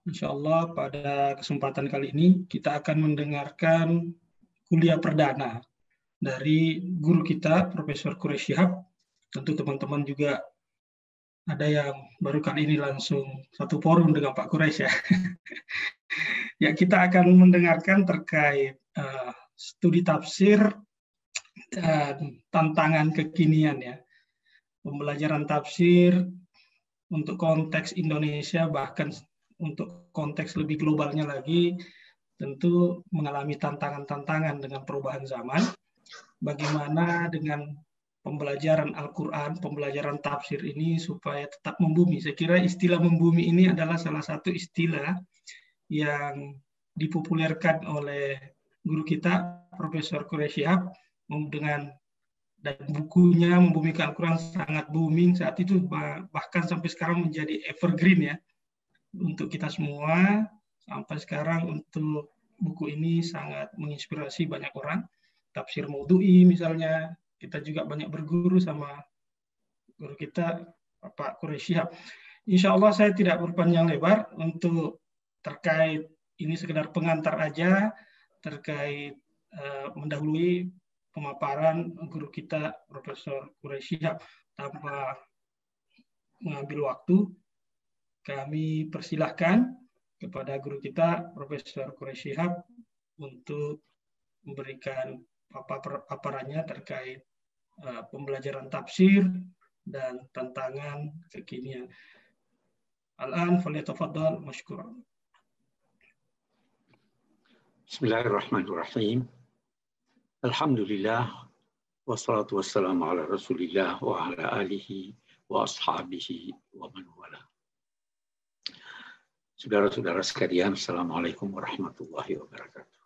insya Allah pada kesempatan kali ini kita akan mendengarkan kuliah perdana dari guru kita, Profesor Quraisy Shihab. Tentu teman-teman juga ada yang baru kali ini langsung satu forum dengan Pak Quraisy ya. Ya, kita akan mendengarkan terkait studi tafsir dan tantangan kekinian ya. Pembelajaran tafsir untuk konteks Indonesia, bahkan untuk konteks lebih globalnya lagi, tentu mengalami tantangan-tantangan dengan perubahan zaman. Bagaimana dengan pembelajaran Al-Quran, pembelajaran tafsir ini supaya tetap membumi. Saya kira istilah membumi ini adalah salah satu istilah yang dipopulerkan oleh guru kita, Profesor Quraisy Shihab, dengan dan bukunya Membumikan Al-Quran sangat booming saat itu, bahkan sampai sekarang menjadi evergreen ya untuk kita semua. Sampai sekarang untuk buku ini sangat menginspirasi banyak orang. Tafsir Maudhu'i misalnya, kita juga banyak berguru sama guru kita, Pak Quraisy Shihab. Insya Allah saya tidak berpanjang lebar untuk terkait ini, sekedar pengantar aja terkait mendahului pemaparan guru kita, Profesor Quraisy Shihab. Tanpa mengambil waktu, kami persilahkan kepada guru kita, Profesor Quraisy Shihab, untuk memberikan paparannya terkait pembelajaran tafsir dan tantangan kekinian. Al-an falyatafaddal mashkuran. Bismillahirrahmanirrahim. Alhamdulillah wassalatu wassalamu ala Rasulillah wa ala alihi wa ashabihi wa man wala. Saudara-saudara sekalian, assalamualaikum warahmatullahi wabarakatuh.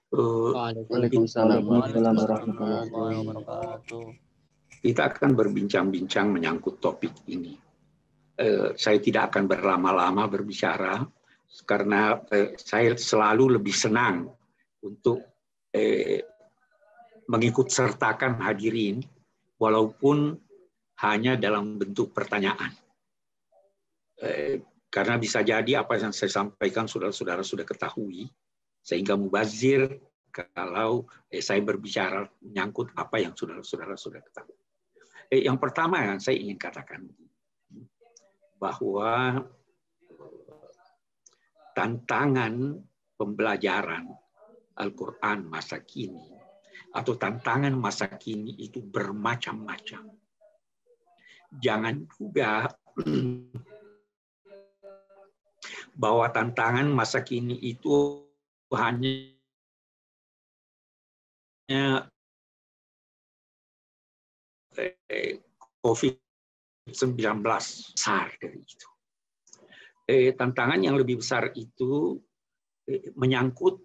Waalaikumsalam warahmatullahi wabarakatuh. Kita akan berbincang-bincang menyangkut topik ini. Saya tidak akan berlama-lama berbicara karena saya selalu lebih senang untuk mengikut sertakan hadirin walaupun hanya dalam bentuk pertanyaan. Karena bisa jadi apa yang saya sampaikan saudara-saudara sudah ketahui, sehingga mubazir kalau saya berbicara menyangkut apa yang saudara-saudara sudah ketahui. Yang pertama yang saya ingin katakan bahwa tantangan pembelajaran Al-Quran masa kini atau tantangan masa kini itu bermacam-macam. Jangan juga bahwa tantangan masa kini itu hanya COVID-19 besar dari itu. Tantangan yang lebih besar itu menyangkut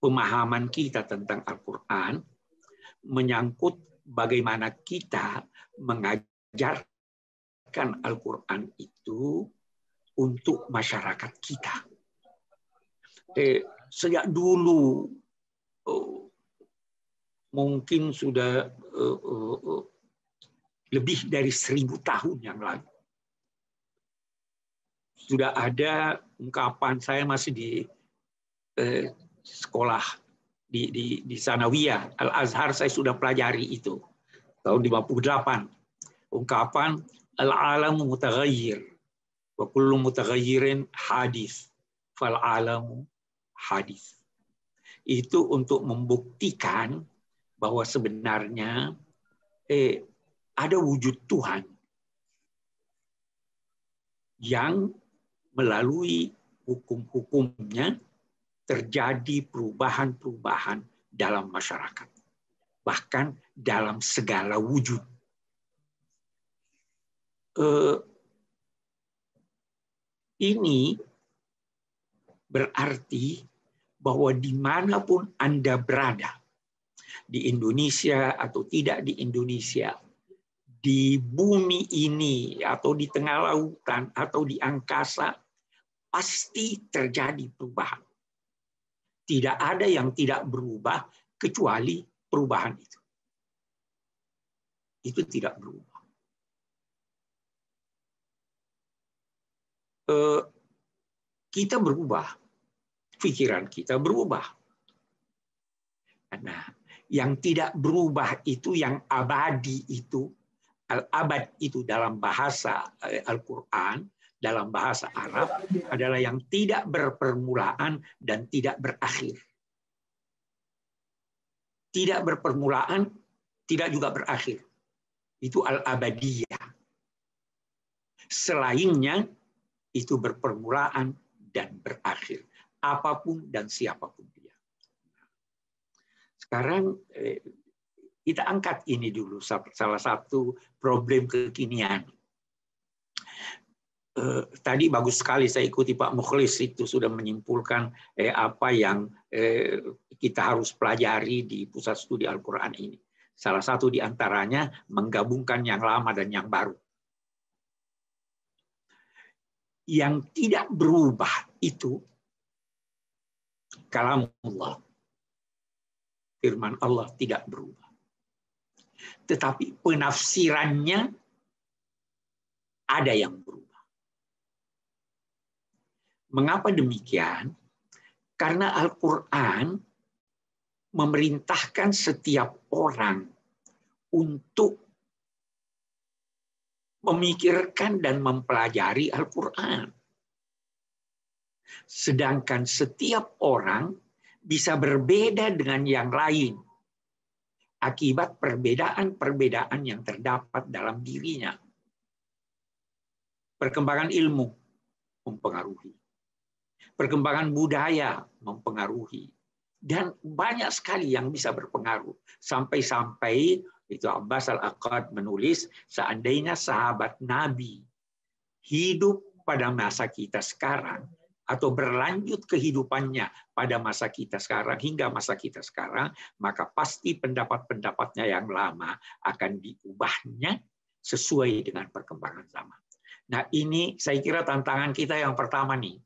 pemahaman kita tentang Al-Quran, menyangkut bagaimana kita mengajarkan Al-Quran itu untuk masyarakat kita. Sejak dulu, mungkin sudah lebih dari 1000 tahun yang lalu, sudah ada ungkapan, saya masih di sekolah di Sanawiyah Al-Azhar, saya sudah pelajari itu tahun 58, ungkapan al-alamu mutaghayyir wa kullu mutaghayyirin hadis fal alamu hadis. Itu untuk membuktikan bahwa sebenarnya ada wujud Tuhan yang melalui hukum-hukumnya terjadi perubahan-perubahan dalam masyarakat, bahkan dalam segala wujud. Ini berarti bahwa dimanapun Anda berada, di Indonesia atau tidak di Indonesia, di bumi ini atau di tengah lautan atau di angkasa, pasti terjadi perubahan. Tidak ada yang tidak berubah kecuali perubahan itu. Itu tidak berubah. Kita berubah. Pikiran kita berubah. Nah, yang tidak berubah itu, yang abadi itu, al-abad itu dalam bahasa Al-Quran, dalam bahasa Arab adalah yang tidak berpermulaan dan tidak berakhir. Tidak berpermulaan, tidak juga berakhir. Itu al-abadiyah. Selainnya itu berpermulaan dan berakhir. Apapun dan siapapun dia. Sekarang kita angkat ini dulu, salah satu problem kekinian. Tadi bagus sekali saya ikuti Pak Mukhlis, itu sudah menyimpulkan apa yang kita harus pelajari di Pusat Studi Al-Quran ini. Salah satu di antaranya menggabungkan yang lama dan yang baru. Yang tidak berubah itu kalamullah. Firman Allah tidak berubah. Tetapi penafsirannya ada yang berubah. Mengapa demikian? Karena Al-Quran memerintahkan setiap orang untuk memikirkan dan mempelajari Al-Quran. Sedangkan setiap orang bisa berbeda dengan yang lain akibat perbedaan-perbedaan yang terdapat dalam dirinya. Perkembangan ilmu mempengaruhi. Perkembangan budaya mempengaruhi. Dan banyak sekali yang bisa berpengaruh. Sampai-sampai itu Abbas Al-Aqad menulis, seandainya sahabat Nabi hidup pada masa kita sekarang, atau berlanjut kehidupannya pada masa kita sekarang hingga masa kita sekarang, maka pasti pendapat-pendapatnya yang lama akan diubahnya sesuai dengan perkembangan zaman. Nah, ini saya kira tantangan kita yang pertama nih.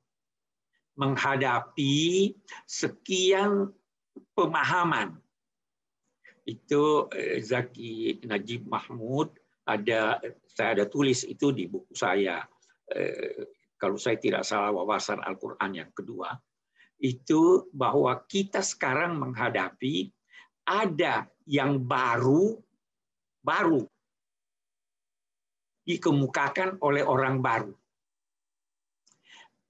Menghadapi sekian pemahaman. Itu Zaki Najib Mahmud, saya ada tulis itu di buku saya. Kalau saya tidak salah, wawasan Al-Quran yang kedua, itu bahwa kita sekarang menghadapi ada yang baru dikemukakan oleh orang baru.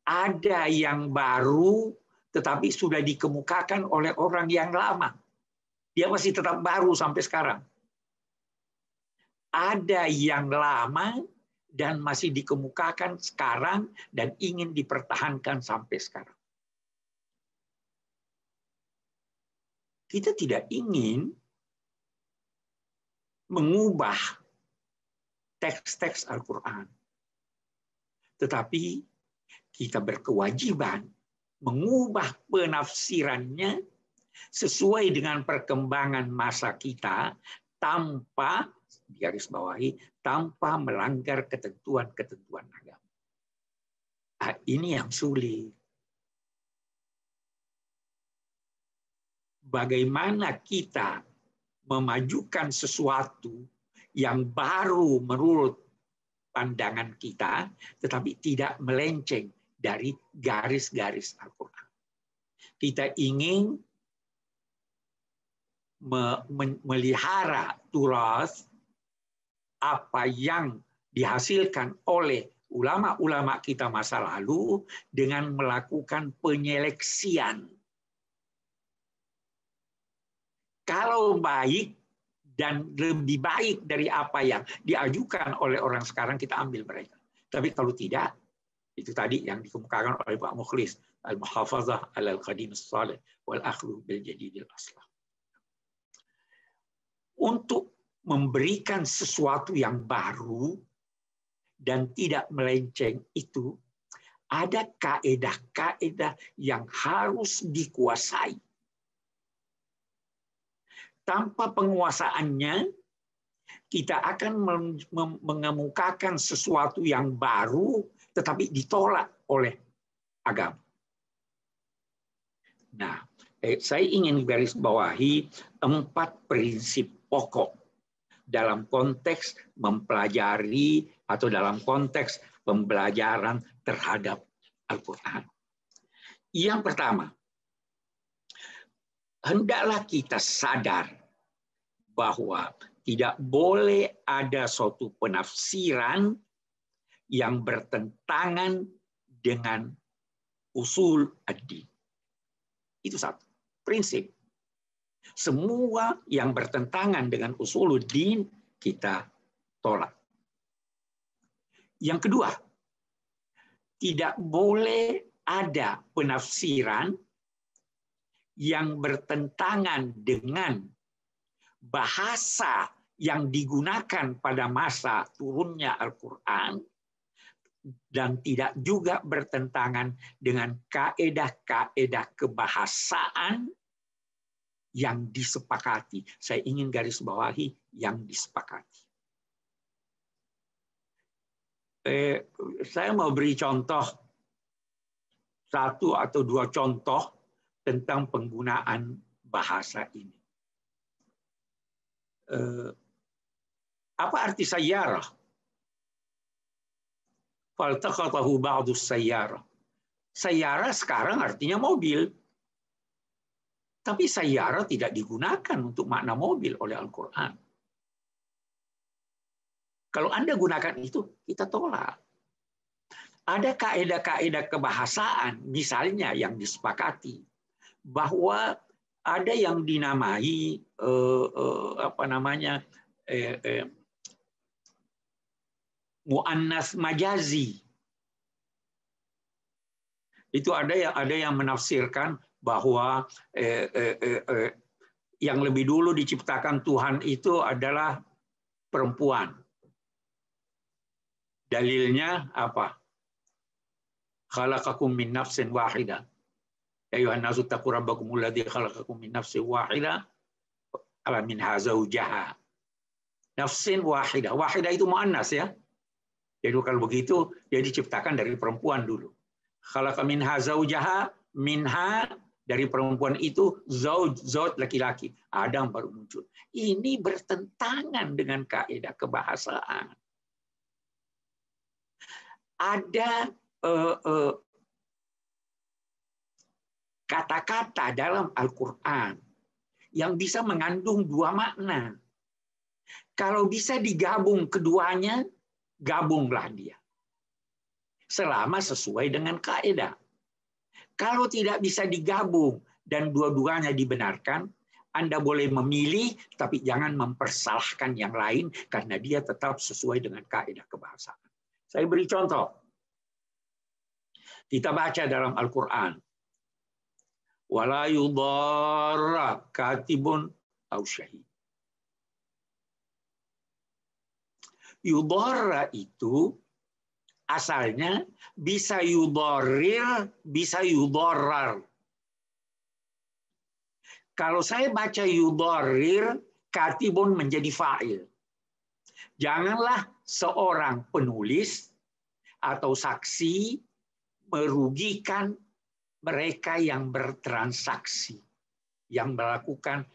Ada yang baru tetapi sudah dikemukakan oleh orang yang lama. Dia masih tetap baru sampai sekarang. Ada yang lama dan masih dikemukakan sekarang dan ingin dipertahankan sampai sekarang. Kita tidak ingin mengubah teks-teks Al-Quran. Tetapi kita berkewajiban mengubah penafsirannya sesuai dengan perkembangan masa kita tanpa, garis bawahi, tanpa melanggar ketentuan-ketentuan agama. Nah, ini yang sulit. Bagaimana kita memajukan sesuatu yang baru menurut pandangan kita, tetapi tidak melenceng dari garis-garis Al-Quran. Kita ingin melihara turas apa yang dihasilkan oleh ulama-ulama kita masa lalu dengan melakukan penyeleksian. Kalau baik dan lebih baik dari apa yang diajukan oleh orang sekarang, kita ambil mereka. Tapi kalau tidak, itu tadi yang dikemukakan oleh Pak Mukhlis, al-muhafazah al-qadim as-salih wal-akhlu bil-jadidil aslah. Untuk memberikan sesuatu yang baru dan tidak melenceng itu, ada kaedah-kaedah yang harus dikuasai. Tanpa penguasaannya, kita akan mengemukakan sesuatu yang baru, tetapi ditolak oleh agama. Nah, saya ingin garis bawahi 4 prinsip pokok dalam konteks mempelajari atau dalam konteks pembelajaran terhadap Al-Quran. Yang pertama, hendaklah kita sadar bahwa tidak boleh ada suatu penafsiran yang bertentangan dengan usul ad-din. Itu satu prinsip. Semua yang bertentangan dengan usul ad-din kita tolak. Yang kedua, tidak boleh ada penafsiran yang bertentangan dengan bahasa yang digunakan pada masa turunnya Al-Quran dan tidak juga bertentangan dengan kaedah-kaedah kebahasaan yang disepakati. Saya ingin garis bawahi yang disepakati. Saya mau beri contoh 1 atau 2 contoh tentang penggunaan bahasa ini. Apa arti sayyarah? Faltaqatahu ba'dus sayyarah. Sayyarah sekarang artinya mobil. Tapi sayyarah tidak digunakan untuk makna mobil oleh Al-Quran. Kalau Anda gunakan itu, kita tolak. Ada kaedah-kaedah kebahasaan, misalnya yang disepakati, bahwa ada yang dinamai muannas majazi. Itu ada yang menafsirkan bahwa yang lebih dulu diciptakan Tuhan itu adalah perempuan. Dalilnya apa? khalaqakum min nafsin wahidah. Ya ayuhan nasu taqu rabbakumul ladzi khalaqakum min nafsin wahidah ala minha zawjaha. Nafsin wahidah. Wahidah itu muannas ya. Jadi kalau begitu dia diciptakan dari perempuan dulu. Khalaqa minha zawjaha, minha dari perempuan itu zauj laki-laki. Adam baru muncul. Ini bertentangan dengan kaidah kebahasaan. Ada kata-kata dalam Al-Quran yang bisa mengandung dua makna. Kalau bisa digabung keduanya, gabunglah dia. Selama sesuai dengan kaidah. Kalau tidak bisa digabung dan dua-duanya dibenarkan, Anda boleh memilih, tapi jangan mempersalahkan yang lain karena dia tetap sesuai dengan kaidah kebahasaan. Saya beri contoh. Kita baca dalam Al-Quran. Wala yudarra katibun aw syahid. Yudarra itu asalnya bisa yudorir, bisa yudorar. Kalau saya baca yudorir, katibun menjadi fa'il. Janganlah seorang penulis atau saksi merugikan mereka yang bertransaksi, yang melakukan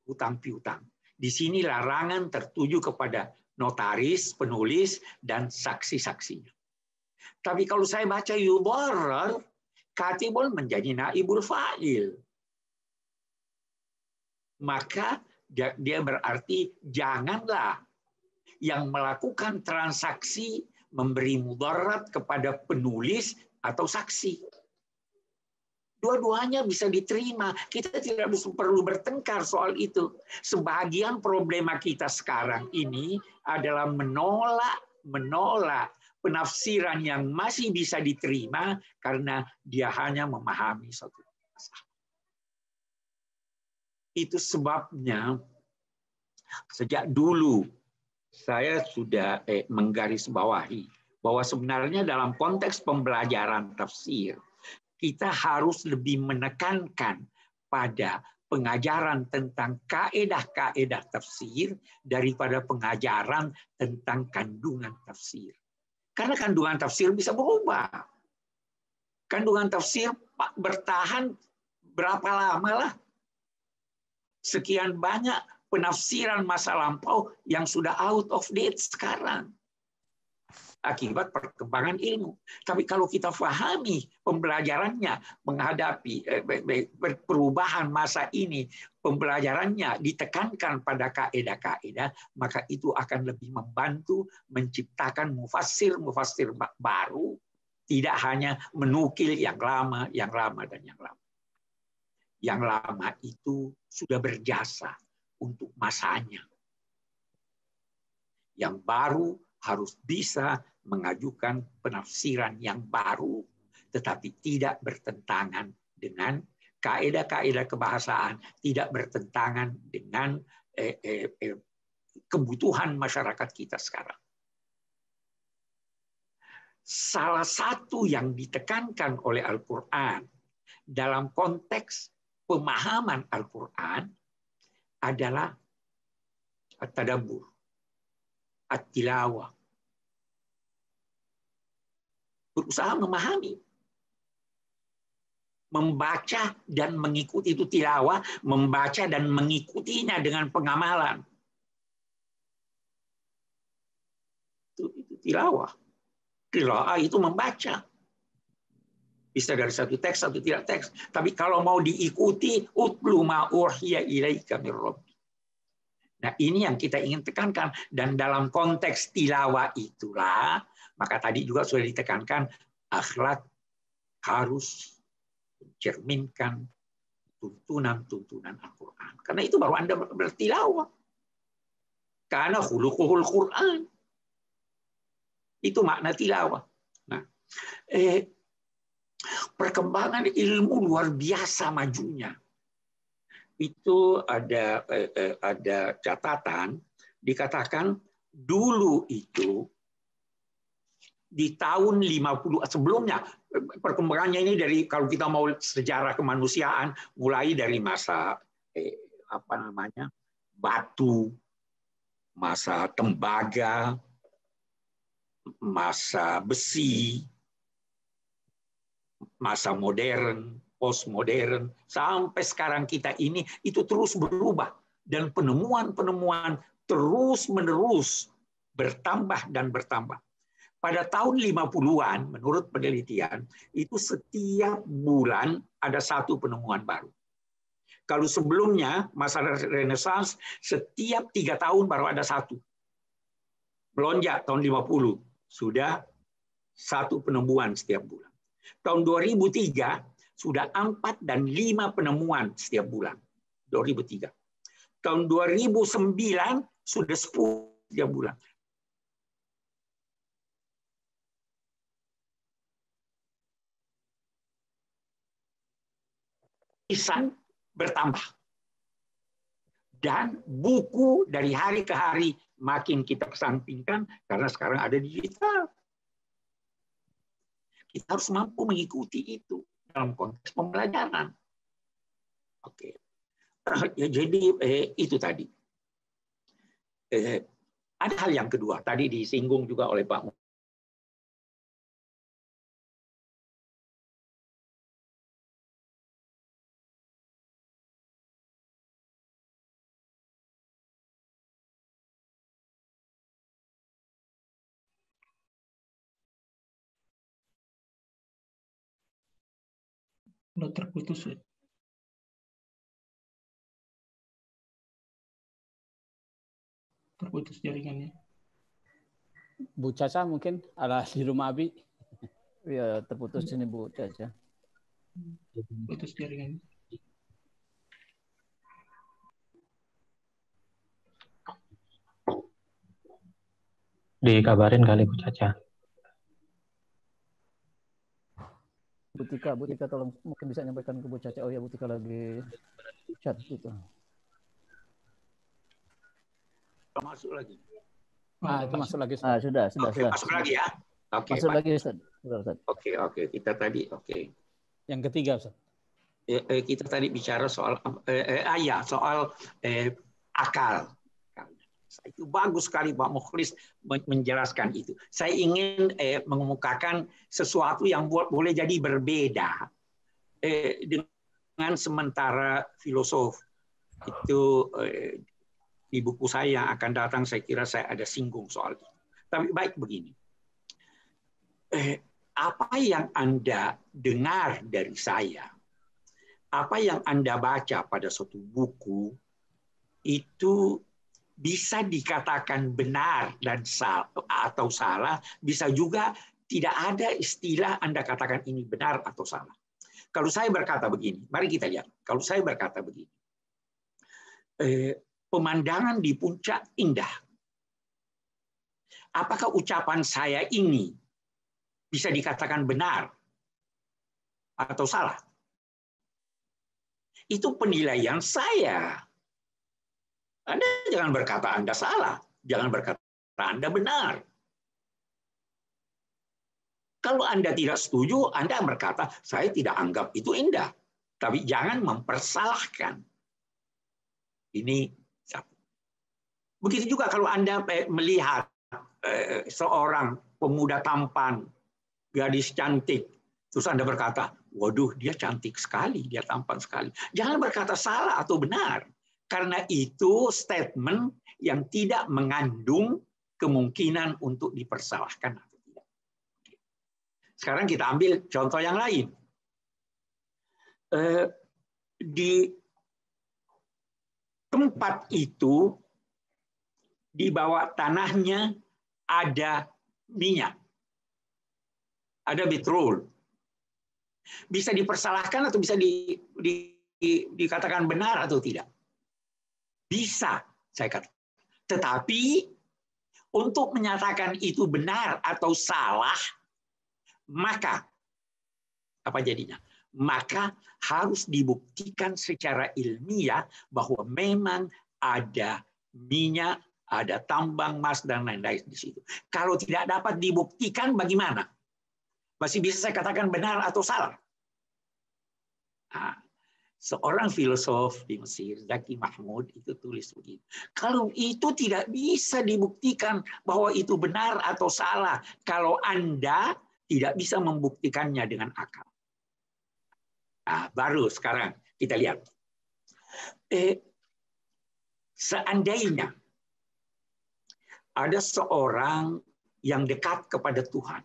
hutang piutang. Di sini larangan tertuju kepada notaris, penulis, dan saksi-saksinya. Tapi kalau saya baca yudarar, katibun menjadi naibul fa'il. Maka dia berarti janganlah yang melakukan transaksi memberi mudarat kepada penulis atau saksi. Dua-duanya bisa diterima. Kita tidak perlu bertengkar soal itu. Sebagian problema kita sekarang ini adalah menolak penafsiran yang masih bisa diterima karena dia hanya memahami satu masalah. Itu sebabnya sejak dulu saya sudah menggarisbawahi bahwa sebenarnya dalam konteks pembelajaran tafsir kita harus lebih menekankan pada pengajaran tentang kaedah-kaedah tafsir daripada pengajaran tentang kandungan tafsir. Karena kandungan tafsir bisa berubah. Kandungan tafsir bertahan berapa lama lah. Sekian banyak penafsiran masa lampau yang sudah out of date sekarang. Akibat perkembangan ilmu. Tapi kalau kita pahami pembelajarannya menghadapi perubahan masa ini, pembelajarannya ditekankan pada kaidah-kaidah, maka itu akan lebih membantu menciptakan mufassir baru, tidak hanya menukil yang lama, dan yang lama. Yang lama itu sudah berjasa untuk masanya. Yang baru harus bisa mengajukan penafsiran yang baru, tetapi tidak bertentangan dengan kaidah-kaidah kebahasaan, tidak bertentangan dengan kebutuhan masyarakat kita sekarang. Salah satu yang ditekankan oleh Al-Quran dalam konteks pemahaman Al-Quran adalah at-tadabbur, at-tilawah. Berusaha memahami, membaca dan mengikuti itu tilawah, membaca dan mengikutinya dengan pengamalan. Itu tilawah. Qiraah itu membaca. Bisa dari satu teks, satu tidak teks. Tapi kalau mau diikuti, utlu ma uhiya ilaika mir rabbik. Nah, ini yang kita ingin tekankan. Dan dalam konteks tilawah itulah, maka tadi juga sudah ditekankan, akhlak harus mencerminkan tuntunan-tuntunan Al-Quran. Karena itu baru Anda bertilawah. Karena khuluquhul Quran. Itu makna tilawah. Nah, perkembangan ilmu luar biasa majunya. Itu ada catatan, dikatakan dulu itu di tahun 50 sebelumnya. Perkembangannya ini dari, kalau kita mau sejarah kemanusiaan, mulai dari masa batu, masa tembaga, masa besi, masa modern, postmodern, sampai sekarang kita ini itu terus berubah, dan penemuan-penemuan terus-menerus bertambah dan bertambah. Pada tahun 50-an, menurut penelitian, itu setiap bulan ada satu penemuan baru. Kalau sebelumnya, masa Renaissance, setiap 3 tahun baru ada satu. Melonjak tahun 50, sudah satu penemuan setiap bulan. Tahun 2003, sudah 4 dan 5 penemuan setiap bulan. 2003. Tahun 2009, sudah 10 setiap bulan. Lisan bertambah. Dan buku dari hari ke hari makin kita kesampingkan karena sekarang ada digital. Kita harus mampu mengikuti itu dalam konteks pembelajaran. Oke. Ya, jadi itu tadi. Ada hal yang kedua, tadi disinggung juga oleh Pak Udah terputus ya. Terputus jaringannya. Bu Caca mungkin ada di rumah Abi. Ya, terputus ini Bu Caca. Putus jaringannya. Dikabarin kali Bu Caca. Bu Tika tolong mungkin bisa nyampaikan ke Bu Caca. Oh ya, Bu Tika lagi chat gitu. masuk lagi. Itu masuk lagi. Sudah. Masuk lagi ya. Oke. Masuk lagi Ustaz. Oke. Kita tadi Yang ketiga Ustaz. Kita tadi bicara soal soal akal. Itu bagus sekali Pak Mukhlis menjelaskan itu. Saya ingin mengemukakan sesuatu yang boleh jadi berbeda dengan sementara filosof itu. Di buku saya yang akan datang, saya kira saya ada singgung soal itu. Tapi baik begini. Apa yang Anda dengar dari saya, apa yang Anda baca pada suatu buku, itu bisa dikatakan benar dan atau salah, bisa juga tidak ada istilah Anda katakan ini benar atau salah. Kalau saya berkata begini, mari kita lihat. Kalau saya berkata begini, pemandangan di puncak indah. Apakah ucapan saya ini bisa dikatakan benar atau salah? Itu penilaian saya. Anda jangan berkata Anda salah, jangan berkata Anda benar. Kalau Anda tidak setuju, Anda berkata saya tidak anggap itu indah. Tapi jangan mempersalahkan. Ini satu. Begitu juga kalau Anda melihat seorang pemuda tampan, gadis cantik, terus Anda berkata, waduh dia cantik sekali, dia tampan sekali. Jangan berkata salah atau benar. Karena itu statement yang tidak mengandung kemungkinan untuk dipersalahkan atau tidak. Sekarang kita ambil contoh yang lain. Di tempat itu, di bawah tanahnya ada minyak. Ada petrol. Bisa dipersalahkan atau bisa dikatakan benar atau tidak? Bisa, saya katakan. Tetapi untuk menyatakan itu benar atau salah, maka apa jadinya? Maka harus dibuktikan secara ilmiah bahwa memang ada minyak ada tambang emas dan lain-lain di situ. Kalau tidak dapat dibuktikan bagaimana? Masih bisa saya katakan benar atau salah? Nah, seorang filosof di Mesir, Zaki Mahmud, itu tulis begitu. Kalau itu tidak bisa dibuktikan bahwa itu benar atau salah, kalau Anda tidak bisa membuktikannya dengan akal. Nah, baru sekarang kita lihat. Seandainya ada seorang yang dekat kepada Tuhan,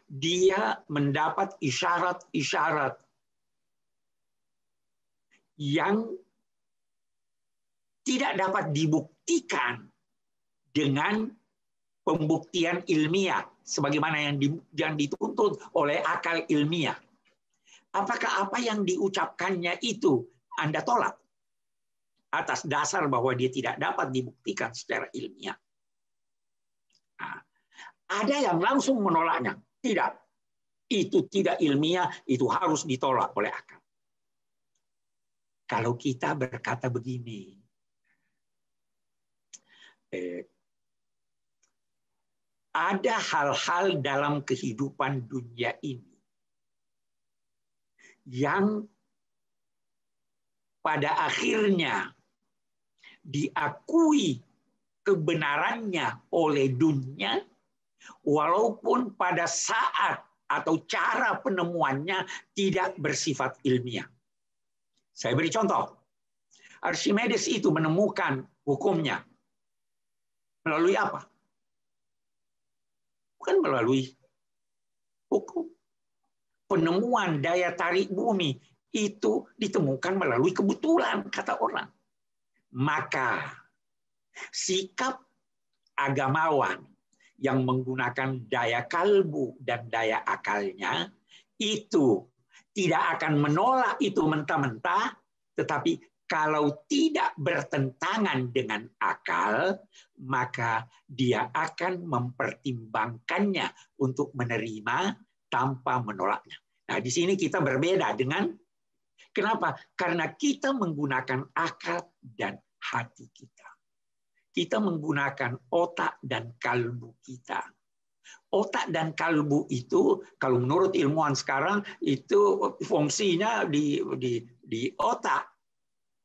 dia mendapat isyarat-isyarat yang tidak dapat dibuktikan dengan pembuktian ilmiah sebagaimana yang dituntut oleh akal ilmiah. Apakah apa yang diucapkannya itu Anda tolak atas dasar bahwa dia tidak dapat dibuktikan secara ilmiah? Nah, ada yang langsung menolaknya. Tidak, itu tidak ilmiah, itu harus ditolak oleh akal. Kalau kita berkata begini, ada hal-hal dalam kehidupan dunia ini yang pada akhirnya diakui kebenarannya oleh dunia, walaupun pada saat atau cara penemuannya tidak bersifat ilmiah. Saya beri contoh. Archimedes itu menemukan hukumnya melalui apa? Bukan melalui hukum. Penemuan daya tarik bumi itu ditemukan melalui kebetulan, kata orang. Maka sikap agamawan yang menggunakan daya kalbu dan daya akalnya itu tidak akan menolak itu mentah-mentah, tetapi kalau tidak bertentangan dengan akal, maka dia akan mempertimbangkannya untuk menerima tanpa menolaknya. Nah, di sini kita berbeda dengan, kenapa? Karena kita menggunakan akal dan hati kita. Kita menggunakan otak dan kalbu kita. Otak dan kalbu itu, kalau menurut ilmuwan sekarang, itu fungsinya di otak.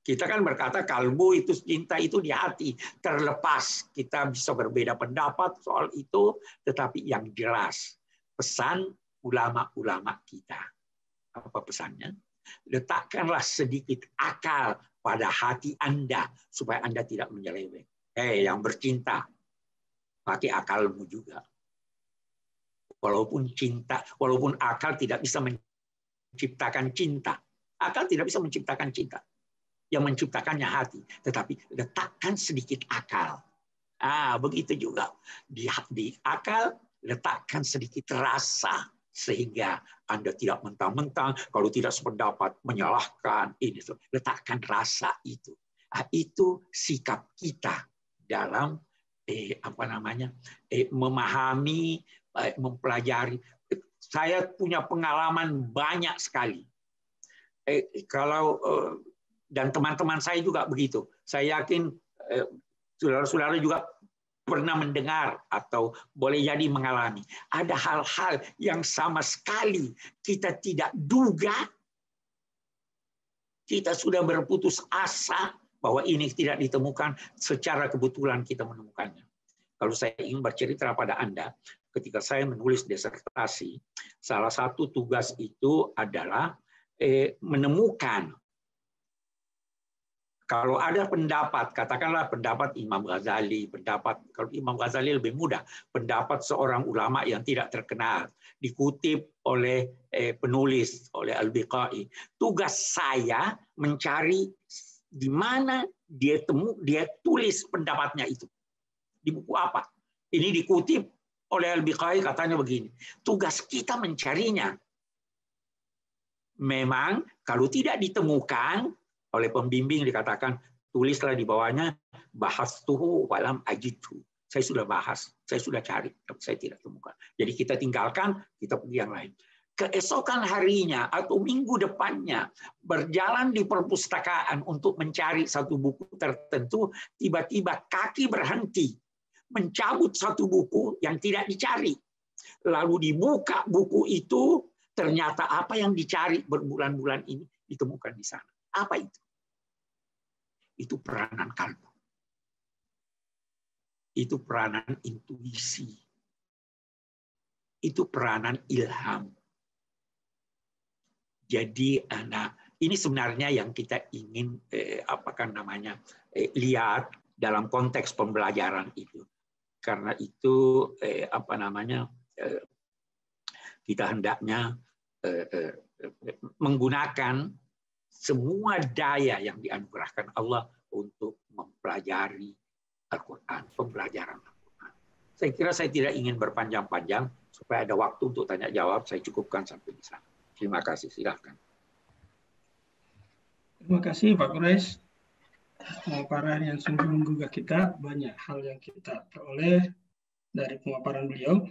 Kita kan berkata kalbu itu cinta itu di hati. Terlepas kita bisa berbeda pendapat soal itu, tetapi yang jelas pesan ulama-ulama kita. Apa pesannya? Letakkanlah sedikit akal pada hati Anda supaya Anda tidak menyeleweng. Yang bercinta, pakai akalmu juga. Walaupun cinta, walaupun akal tidak bisa menciptakan cinta. Akal tidak bisa menciptakan cinta. Yang menciptakannya hati. Tetapi letakkan sedikit akal. Begitu juga. Di akal, letakkan sedikit rasa. Sehingga Anda tidak mentang-mentang, kalau tidak sependapat, menyalahkan. Letakkan rasa itu. Itu sikap kita dalam memahami, mempelajari. Saya punya pengalaman banyak sekali. Dan teman-teman saya juga begitu. Saya yakin saudara-saudara juga pernah mendengar atau boleh jadi mengalami. Ada hal-hal yang sama sekali kita tidak duga. Kita sudah berputus asa bahwa ini tidak ditemukan, secara kebetulan kita menemukannya. Kalau saya ingin bercerita pada Anda, ketika saya menulis disertasi, salah satu tugas itu adalah menemukan, kalau ada pendapat, katakanlah pendapat Imam Ghazali, kalau Imam Ghazali lebih mudah, pendapat seorang ulama yang tidak terkenal, dikutip oleh penulis, oleh Al-Biqai. Tugas saya mencari di mana dia tulis pendapatnya itu. Di buku apa? Ini dikutip oleh Al-Biqai, katanya begini. Tugas kita mencarinya. Memang kalau tidak ditemukan oleh pembimbing dikatakan tulislah di bawahnya bahastuhu walam ajidhu. Saya sudah bahas, saya sudah cari, tapi saya tidak temukan. Jadi kita tinggalkan, kita pergi yang lain. keesokan harinya atau minggu depannya berjalan di perpustakaan untuk mencari satu buku tertentu, tiba-tiba kaki berhenti, mencabut satu buku yang tidak dicari. Lalu dibuka buku itu, ternyata apa yang dicari berbulan-bulan ini ditemukan di sana. Apa itu? Itu peranan kalbu. Itu peranan intuisi. Itu peranan ilham. Jadi ini sebenarnya yang kita ingin lihat dalam konteks pembelajaran itu. Karena itu kita hendaknya menggunakan semua daya yang dianugerahkan Allah untuk mempelajari Al-Quran, pembelajaran Al-Quran. Saya kira saya tidak ingin berpanjang-panjang supaya ada waktu untuk tanya jawab. Saya cukupkan sampai di sana. Terima kasih. Silakan. Terima kasih Pak Quraisy. Pemaparan yang sungguh menggugah kita, banyak hal yang kita peroleh dari pemaparan beliau.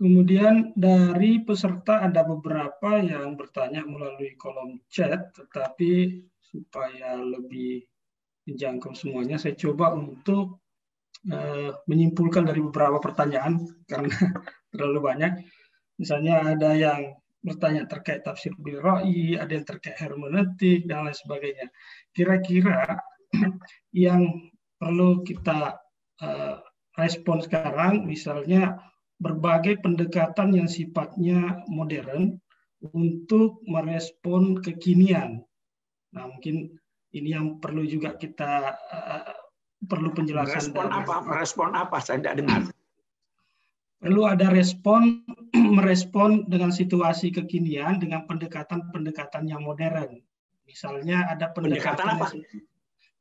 Kemudian dari peserta ada beberapa yang bertanya melalui kolom chat, tetapi supaya lebih menjangkau semuanya, saya coba untuk menyimpulkan dari beberapa pertanyaan karena terlalu banyak. Misalnya ada yang bertanya terkait tafsir bil ra'i, ada yang terkait hermeneutik dan lain sebagainya. Kira-kira yang perlu kita respon sekarang, misalnya berbagai pendekatan yang sifatnya modern untuk merespon kekinian. Nah, mungkin ini yang perlu juga kita perlu penjelasan. Merespon apa? Saya tidak dengar. Perlu ada merespon dengan situasi kekinian dengan pendekatan-pendekatan yang modern. Misalnya ada pendekatan apa?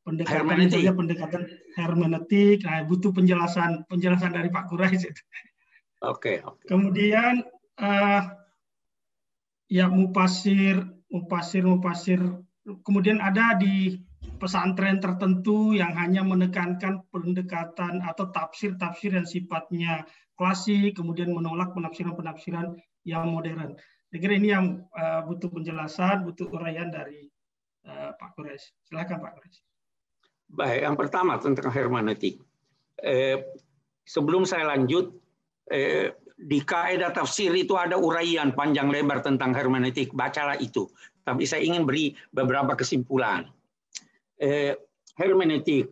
Pendekatan hermeneutik. Nah, butuh penjelasan dari Pak Quraisy. Oke. Kemudian ya mufasir. Kemudian ada di pesantren tertentu yang hanya menekankan pendekatan atau tafsir-tafsir yang sifatnya klasik, kemudian menolak penafsiran-penafsiran yang modern. Saya kira ini yang butuh penjelasan, butuh uraian dari Pak Quraisy. Silakan Pak Quraisy. Baik, yang pertama tentang hermeneutik. Sebelum saya lanjut, di kaidah tafsir itu ada uraian panjang lebar tentang hermeneutik. Bacalah itu. Tapi saya ingin beri beberapa kesimpulan. Hermeneutik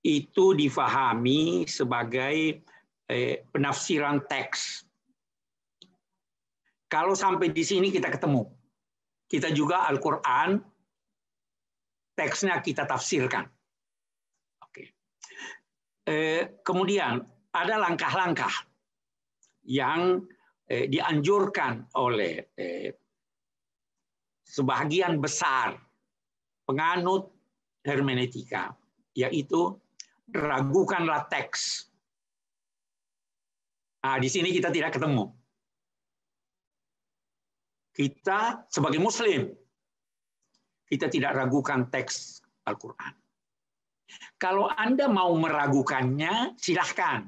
itu difahami sebagai penafsiran teks. Kalau sampai di sini kita ketemu. Kita juga Al-Quran, teksnya kita tafsirkan. Oke. Kemudian ada langkah-langkah yang dianjurkan oleh sebagian besar penganut hermeneutika, yaitu ragukanlah teks. Nah, di sini kita tidak ketemu. Kita sebagai Muslim, kita tidak ragukan teks Al-Quran. Kalau Anda mau meragukannya, silahkan.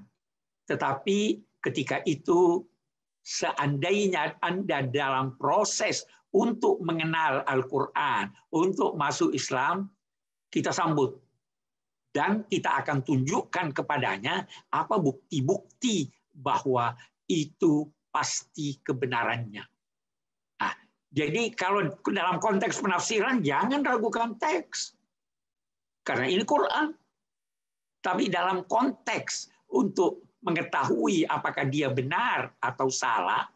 Tetapi ketika itu, seandainya Anda dalam proses untuk mengenal Al-Quran, untuk masuk Islam, kita sambut. Dan kita akan tunjukkan kepadanya apa bukti-bukti bahwa itu pasti kebenarannya. Nah, jadi kalau dalam konteks penafsiran, jangan ragukan teks. Karena ini Quran. Tapi dalam konteks untuk mengetahui apakah dia benar atau salah,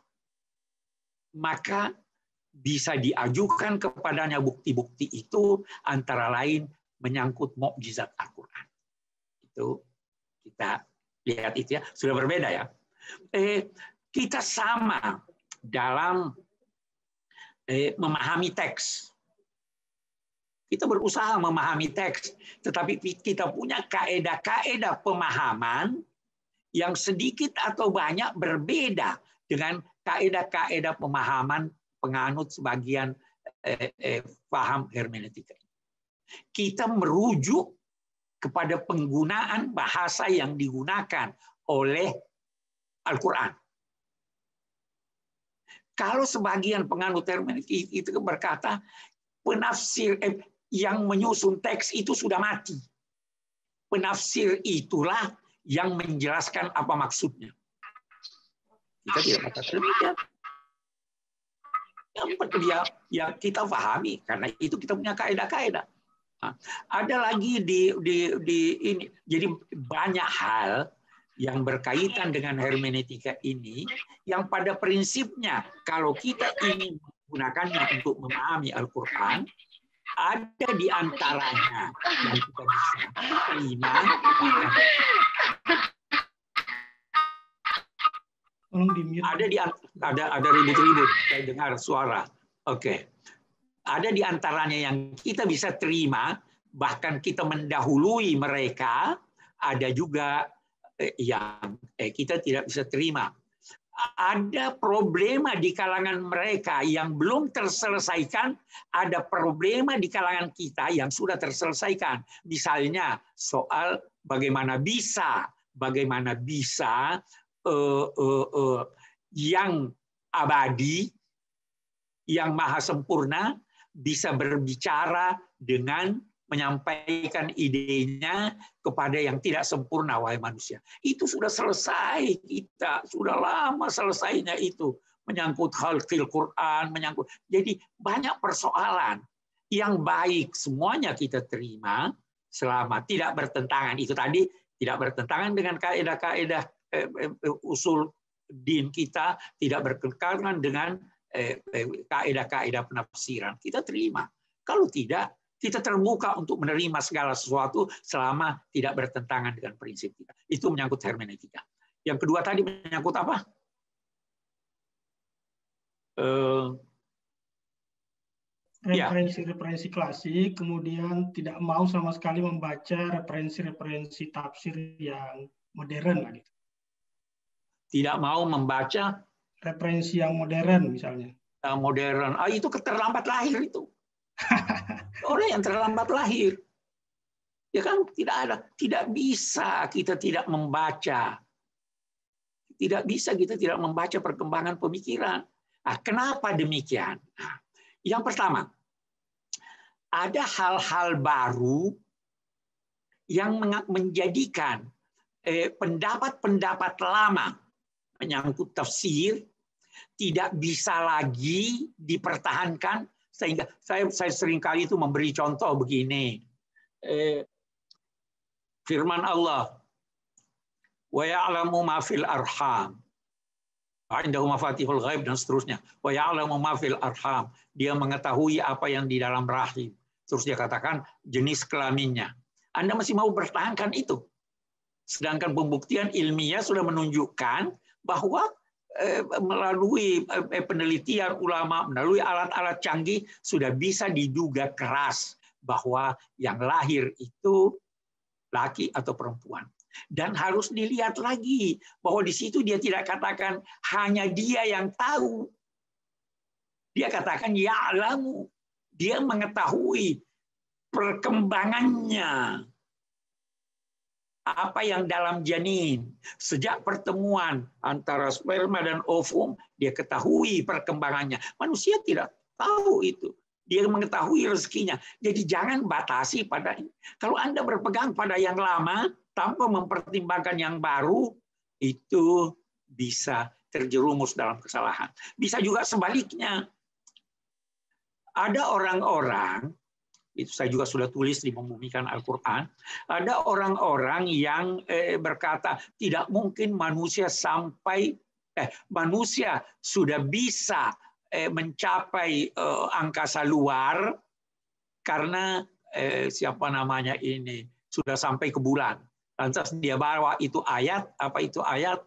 maka bisa diajukan kepadanya bukti-bukti itu, antara lain menyangkut mukjizat Al-Quran. Itu kita lihat itu ya, sudah berbeda ya. Kita sama dalam memahami teks. Kita berusaha memahami teks, tetapi kita punya kaedah-kaedah pemahaman yang sedikit atau banyak berbeda dengan kaedah-kaedah pemahaman penganut sebagian paham hermeneutika. Kita merujuk kepada penggunaan bahasa yang digunakan oleh Al-Quran. Kalau sebagian penganut hermeneutik itu berkata penafsir yang menyusun teks itu sudah mati. Penafsir itulah yang menjelaskan apa maksudnya. Kita tidak katakan demikian. Ya kita pahami karena itu kita punya kaidah-kaidah. Nah, ada lagi di ini. Jadi banyak hal yang berkaitan dengan hermeneutika ini yang pada prinsipnya kalau kita ingin menggunakannya untuk memahami Al-Qur'an, ada di antaranya yang kita bisa terima. Ada ribut-ribut, saya dengar suara. Oke. Ada di antaranya yang kita bisa terima, bahkan kita mendahului mereka, ada juga yang kita tidak bisa terima. Ada problema di kalangan mereka yang belum terselesaikan, ada problema di kalangan kita yang sudah terselesaikan. Misalnya soal bagaimana bisa yang abadi, yang maha sempurna bisa berbicara dengan menyampaikan idenya kepada yang tidak sempurna, wahai manusia. Itu sudah selesai, kita sudah lama selesainya itu. Menyangkut khalqil Quran, menyangkut. Jadi banyak persoalan yang baik semuanya kita terima selama tidak bertentangan. Itu tadi tidak bertentangan dengan kaidah-kaidah usul din kita, tidak bertentangan dengan kaidah-kaidah penafsiran. Kita terima. Kalau tidak, kita terbuka untuk menerima segala sesuatu selama tidak bertentangan dengan prinsip kita. Itu menyangkut hermeneutika. Yang kedua tadi menyangkut apa? Referensi-referensi klasik, kemudian tidak mau sama sekali membaca referensi-referensi tafsir yang modern. Tidak mau membaca referensi yang modern misalnya. Modern. Itu terlambat lahir itu. Orang yang terlambat lahir. Ya kan tidak bisa kita tidak membaca. Tidak bisa kita tidak membaca perkembangan pemikiran. Nah, kenapa demikian? Yang pertama, ada hal-hal baru yang menjadikan pendapat-pendapat lama menyangkut tafsir tidak bisa lagi dipertahankan, sehingga saya sering kali itu memberi contoh begini. Firman Allah, wa ya'lamu ma fil arham, indahu mafatihul ghaib, dan seterusnya. Wa ya'lamu ma fil arham, dia mengetahui apa yang di dalam rahim. Terus dia katakan jenis kelaminnya. Anda masih mau bertahankan itu? Sedangkan pembuktian ilmiah sudah menunjukkan bahwa melalui penelitian ulama, melalui alat-alat canggih, sudah bisa diduga keras bahwa yang lahir itu laki atau perempuan. Dan harus dilihat lagi bahwa di situ dia tidak katakan hanya dia yang tahu. Dia katakan ya'lamu. Dia mengetahui perkembangannya. Apa yang dalam janin, sejak pertemuan antara sperma dan ovum, dia ketahui perkembangannya. Manusia tidak tahu itu. Dia mengetahui rezekinya. Jadi jangan batasi pada ini. Kalau Anda berpegang pada yang lama tanpa mempertimbangkan yang baru, itu bisa terjerumus dalam kesalahan. Bisa juga sebaliknya. Ada orang-orang, itu saya juga sudah tulis di Membumikan Al-Quran, ada orang-orang yang berkata tidak mungkin manusia manusia sudah bisa mencapai angkasa luar karena siapa namanya ini sudah sampai ke bulan. Lantas dia bawa itu ayat, apa itu ayat?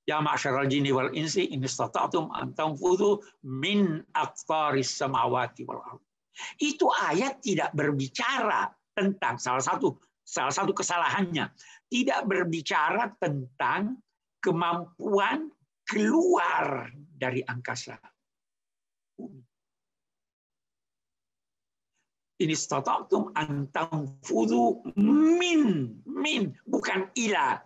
Ya ma'syaral jinni wal insi in istata'tum an tanfudhu min aqtaris samawati wal ardh. Itu ayat tidak berbicara tentang salah satu kesalahannya, tidak berbicara tentang kemampuan keluar dari angkasa. Ini istata'tum an tanfudhu min bukan ila.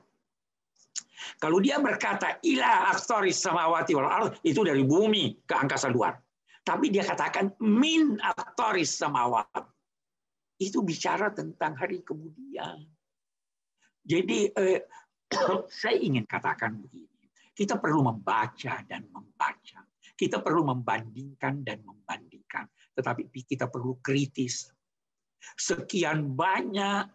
Kalau dia berkata ila aqtaris samawati wal ardh, itu dari bumi ke angkasa luar. Tapi dia katakan min aqtaris samawat. Itu bicara tentang hari kemudian. Jadi saya ingin katakan begini. Kita perlu membaca dan membaca. Kita perlu membandingkan dan membandingkan. Tetapi kita perlu kritis. Sekian banyak,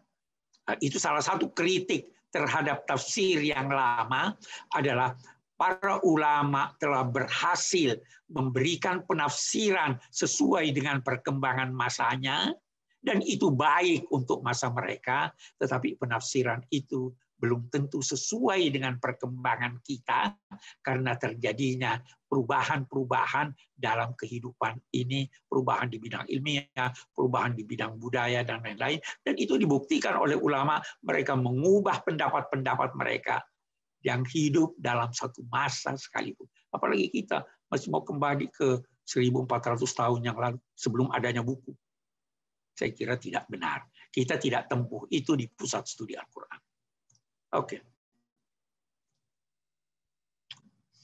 itu salah satu kritik terhadap tafsir yang lama adalah para ulama telah berhasil memberikan penafsiran sesuai dengan perkembangan masanya, dan itu baik untuk masa mereka, tetapi penafsiran itu belum tentu sesuai dengan perkembangan kita karena terjadinya perubahan-perubahan dalam kehidupan ini, perubahan di bidang ilmiah, perubahan di bidang budaya, dan lain-lain. Dan itu dibuktikan oleh ulama, mereka mengubah pendapat-pendapat mereka yang hidup dalam satu masa sekalipun. Apalagi kita masih mau kembali ke 1400 tahun yang lalu, sebelum adanya buku. Saya kira tidak benar. Kita tidak tempuh itu di pusat studi Al-Quran. Oke.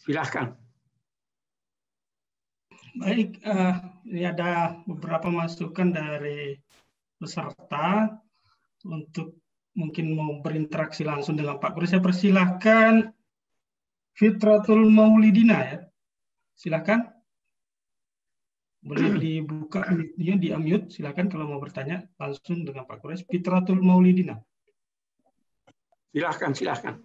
Silahkan. Baik, ini ada beberapa masukan dari peserta untuk mungkin mau berinteraksi langsung dengan Pak Guru. Saya persilahkan Fitratul Maulidina ya. Silakan. Boleh dibuka mute-nya, di-unmute. Silakan kalau mau bertanya langsung dengan Pak Guru. Fitratul Maulidina. Silahkan, silahkan.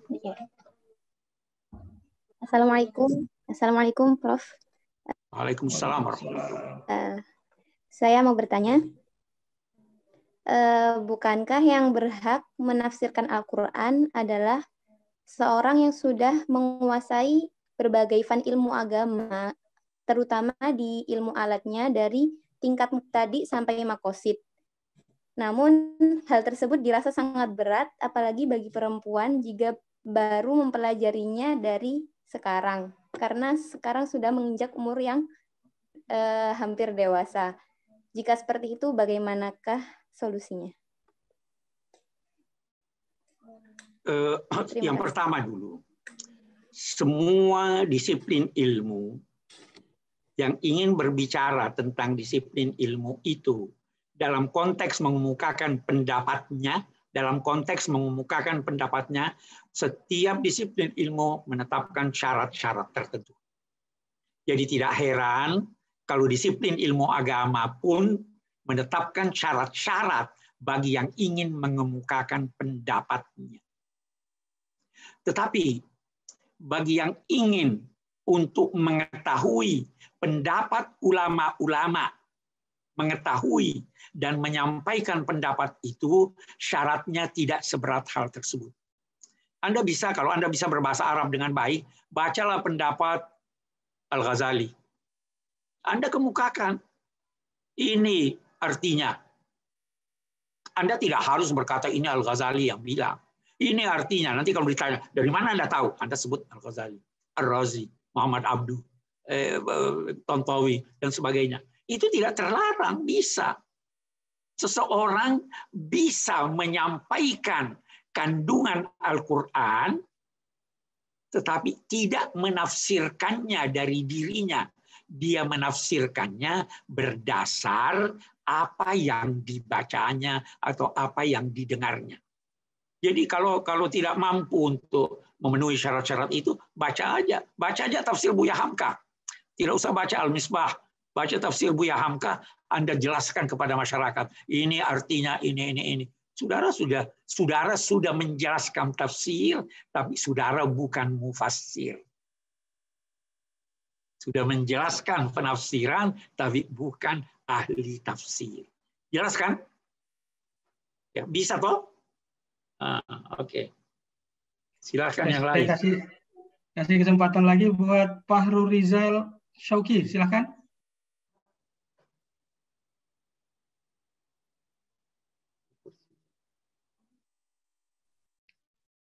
Assalamualaikum, Prof. Waalaikumsalam. Saya mau bertanya, bukankah yang berhak menafsirkan Al-Quran adalah seorang yang sudah menguasai berbagai fan ilmu agama, terutama di ilmu alatnya dari tingkat muqtadi sampai makosid. Namun, hal tersebut dirasa sangat berat, apalagi bagi perempuan jika baru mempelajarinya dari sekarang. Karena sekarang sudah menginjak umur yang hampir dewasa. Jika seperti itu, bagaimanakah solusinya? Yang pertama dulu, semua disiplin ilmu yang ingin berbicara tentang disiplin ilmu itu, dalam konteks mengemukakan pendapatnya, setiap disiplin ilmu menetapkan syarat-syarat tertentu. Jadi tidak heran kalau disiplin ilmu agama pun menetapkan syarat-syarat bagi yang ingin mengemukakan pendapatnya. Tetapi bagi yang ingin untuk mengetahui pendapat ulama-ulama, mengetahui dan menyampaikan pendapat itu, syaratnya tidak seberat hal tersebut. Anda bisa, kalau Anda bisa berbahasa Arab dengan baik, bacalah pendapat Al-Ghazali. Anda kemukakan, ini artinya. Anda tidak harus berkata ini Al-Ghazali yang bilang. Ini artinya, nanti kalau ditanya, dari mana Anda tahu? Anda sebut Al-Ghazali, Ar-Razi, Muhammad Abduh, Tontawi, dan sebagainya. Itu tidak terlarang, bisa. Seseorang bisa menyampaikan kandungan Al-Quran, tetapi tidak menafsirkannya dari dirinya. Dia menafsirkannya berdasar apa yang dibacanya atau apa yang didengarnya. Jadi kalau tidak mampu untuk memenuhi syarat-syarat itu, baca aja tafsir Buya Hamka. Tidak usah baca Al-Misbah. Baca tafsir Buya Hamka, Anda jelaskan kepada masyarakat. Ini artinya ini. Saudara sudah menjelaskan tafsir, tapi saudara bukan mufassir. Sudah menjelaskan penafsiran, tapi bukan ahli tafsir. Jelaskan? Ya, bisa toh? Oke. Silakan yang lain. Kasih kesempatan lagi buat Fahru Rizal Syauqi, silakan.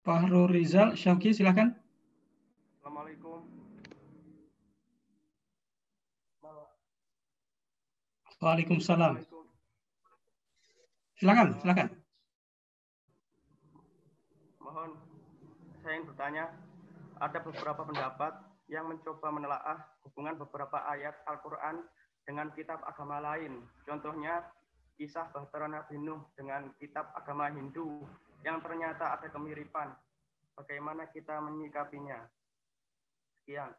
Fahru Rizal Syauqi, silakan. Assalamualaikum. Waalaikumsalam. Silakan. Mohon saya ingin bertanya, ada beberapa pendapat yang mencoba menelaah hubungan beberapa ayat Al-Quran dengan kitab agama lain. Contohnya, kisah Bahtera Nabi Nuh dengan kitab agama Hindu yang ternyata ada kemiripan. Bagaimana kita menyikapinya? Sekian.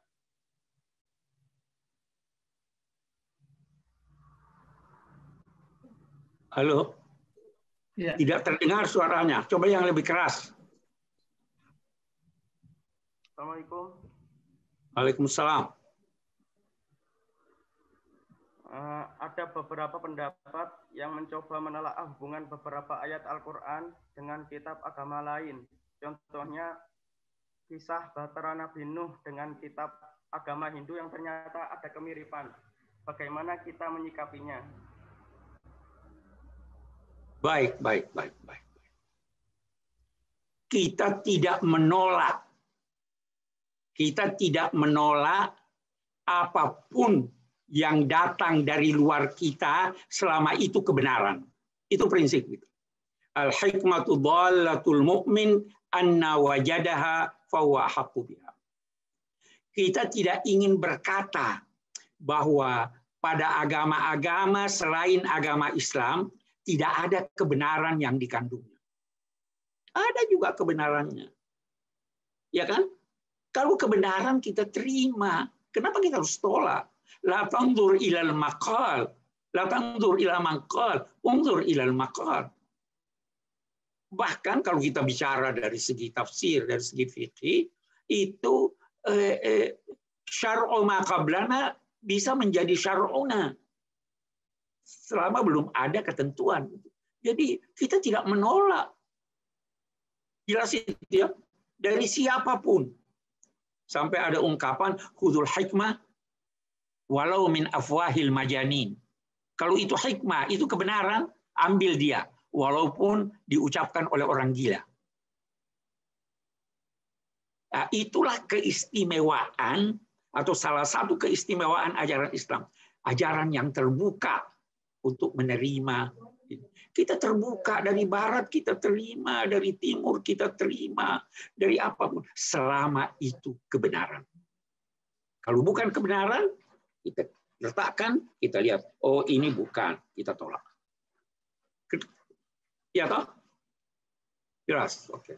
Halo? Ya. Tidak terdengar suaranya. Coba yang lebih keras. Assalamualaikum. Waalaikumsalam. Ada beberapa pendapat yang mencoba menelaah hubungan beberapa ayat Al-Quran dengan kitab agama lain. Contohnya, kisah Bahtera Nabi Nuh dengan kitab agama Hindu yang ternyata ada kemiripan. Bagaimana kita menyikapinya? Baik. Kita tidak menolak. Kita tidak menolak apapun yang datang dari luar kita selama itu kebenaran. Itu prinsip itu. Al-hikmatu dhallatul mu'min anna wajadaha fahuwa haqqu biha. Kita tidak ingin berkata bahwa pada agama-agama selain agama Islam tidak ada kebenaran yang dikandungnya. Ada juga kebenarannya. Ya kan? Kalau kebenaran kita terima, kenapa kita harus tolak? La tanzur ilal maqal, la tanzur ila maqal, unzur ilal maqal. Bahkan kalau kita bicara dari segi tafsir, dari segi fikih, itu syar'u ma qablana bisa menjadi syar'una selama belum ada ketentuan. Jadi kita tidak menolak. Jelas itu ya, dari siapapun. Sampai ada ungkapan khudul hikmah walau min afwahil majanin. Kalau itu hikmah, itu kebenaran, ambil dia walaupun diucapkan oleh orang gila. Nah, itulah keistimewaan atau salah satu keistimewaan ajaran Islam. Ajaran yang terbuka untuk menerima. Kita terbuka, dari barat kita terima, dari timur kita terima, dari apapun. Selama itu kebenaran. Kalau bukan kebenaran, kita letakkan, kita lihat, oh ini bukan, kita tolak. Ya toh? Jelas, oke.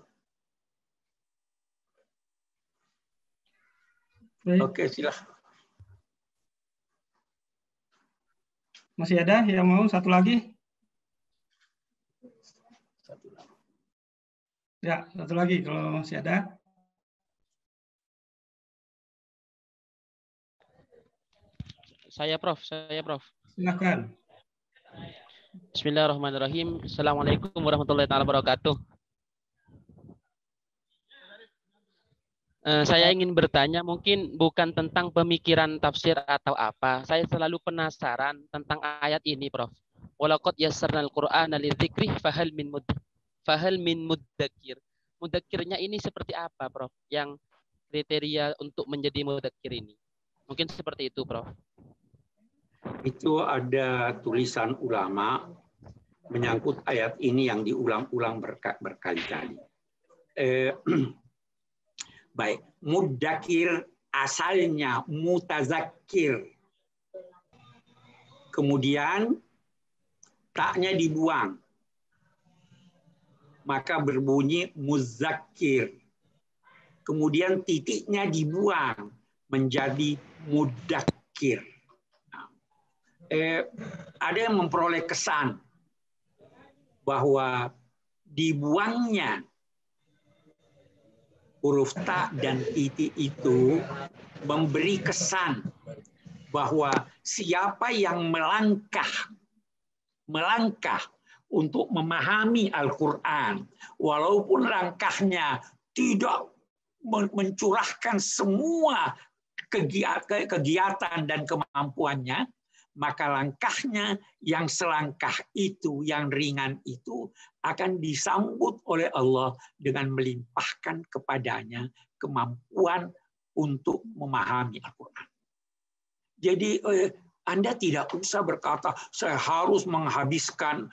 Oke, silahkan. Masih ada yang mau satu lagi? Ya, satu lagi kalau masih ada. Saya Prof. Silakan. Bismillahirrahmanirrahim. Assalamualaikum warahmatullahi wabarakatuh. Saya ingin bertanya, mungkin bukan tentang pemikiran tafsir atau apa. Saya selalu penasaran tentang ayat ini, Prof. Walaqad yassarnal Qur'ana lidzikri fahal min mudzakir. Mudzakirnya ini seperti apa, Prof? Yang kriteria untuk menjadi mudzakir ini. Mungkin seperti itu, Prof. Itu ada tulisan ulama menyangkut ayat ini yang diulang-ulang berkali-kali. Baik, mudzakir asalnya mutazakir. Kemudian taknya dibuang. Maka berbunyi mudzakir. Kemudian titiknya dibuang menjadi mudzakir. Ada yang memperoleh kesan bahwa dibuangnya huruf ta dan titik itu memberi kesan bahwa siapa yang melangkah untuk memahami Al-Quran, walaupun langkahnya tidak mencurahkan semua kegiatan dan kemampuannya, maka langkahnya yang selangkah itu, yang ringan itu akan disambut oleh Allah dengan melimpahkan kepadanya kemampuan untuk memahami Al-Quran. Jadi Anda tidak usah berkata, saya harus menghabiskan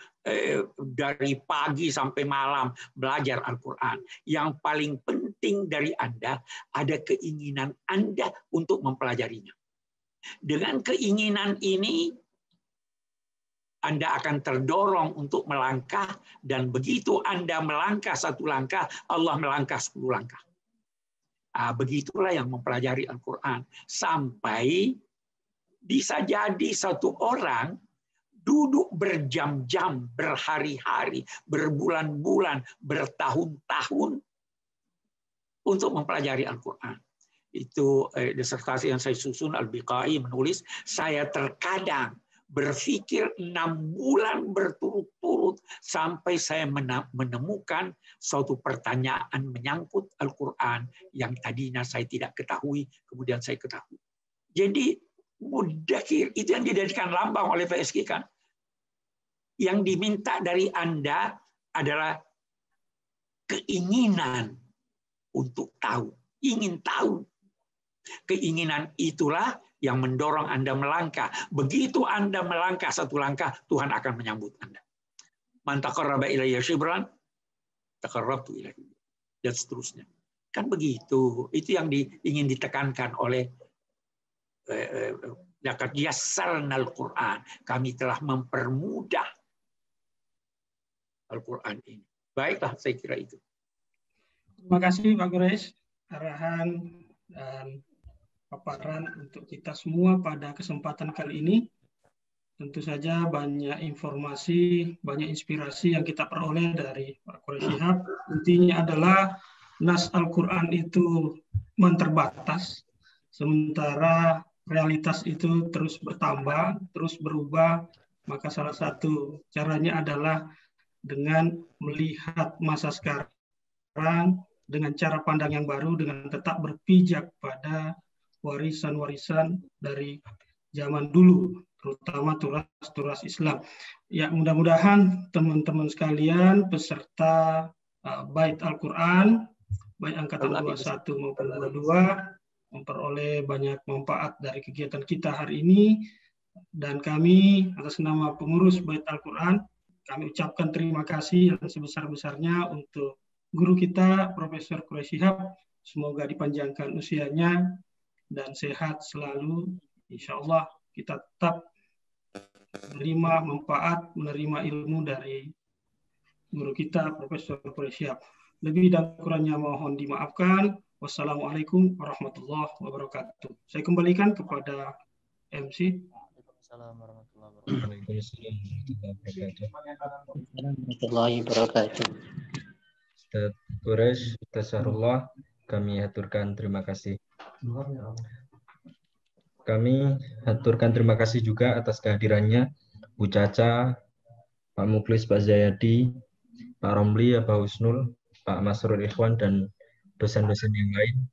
dari pagi sampai malam belajar Al-Quran. Yang paling penting penting dari Anda ada keinginan Anda untuk mempelajarinya. Dengan keinginan ini, Anda akan terdorong untuk melangkah, dan begitu Anda melangkah satu langkah, Allah melangkah 10 langkah. Begitulah yang mempelajari Al-Quran. Sampai bisa jadi satu orang duduk berjam-jam, berhari-hari, berbulan-bulan, bertahun-tahun untuk mempelajari Al-Quran. Itu disertasi yang saya susun, Al-Biqai menulis, saya terkadang berpikir 6 bulan berturut-turut sampai saya menemukan suatu pertanyaan menyangkut Al-Quran yang tadinya saya tidak ketahui, kemudian saya ketahui. Jadi mudakhir, itu yang dijadikan lambang oleh PSG kan. Yang diminta dari Anda adalah keinginan untuk tahu, ingin tahu. Keinginan itulah yang mendorong Anda melangkah. Begitu Anda melangkah satu langkah, Tuhan akan menyambut Anda. Man taqarraba ilayya shibran, taqarrabtu ilaihi. Dan seterusnya. Kan begitu. Itu yang ingin ditekankan oleh laqad yassarnal Qur'an. Kami telah mempermudah Al-Quran ini. Baiklah, saya kira itu. Terima kasih Pak Quraisy, arahan dan paparan untuk kita semua pada kesempatan kali ini. Tentu saja banyak informasi, banyak inspirasi yang kita peroleh dari Pak Quraisy Shihab. Intinya adalah nas Al-Quran itu terbatas, sementara realitas itu terus bertambah, terus berubah. Maka salah satu caranya adalah dengan melihat masa sekarang dengan cara pandang yang baru, dengan tetap berpijak pada warisan-warisan dari zaman dulu, terutama turas Islam. Ya, mudah-mudahan teman-teman sekalian peserta Bait Al-Quran, baik angkatan 21 maupun 22, memperoleh banyak manfaat dari kegiatan kita hari ini. Dan kami atas nama pengurus Bait Al-Quran, kami ucapkan terima kasih yang sebesar-besarnya untuk guru kita, Profesor Quraisy Shihab. Semoga dipanjangkan usianya dan sehat selalu. Insya Allah kita tetap menerima manfaat, menerima ilmu dari guru kita, Profesor Quraisy Shihab. Lebih dan kurangnya mohon dimaafkan. Wassalamualaikum warahmatullahi wabarakatuh. Saya kembalikan kepada MC. warahmatullahi wabarakatuh. Ustaz Quraisy, Ustaz Syahrullah, kami haturkan terima kasih. Kami haturkan terima kasih juga atas kehadirannya Bu Caca, Pak Muklis, Pak Zayadi, Pak Romli, Pak Husnul, Pak Masrur Ikhwan, dan dosen-dosen yang lain.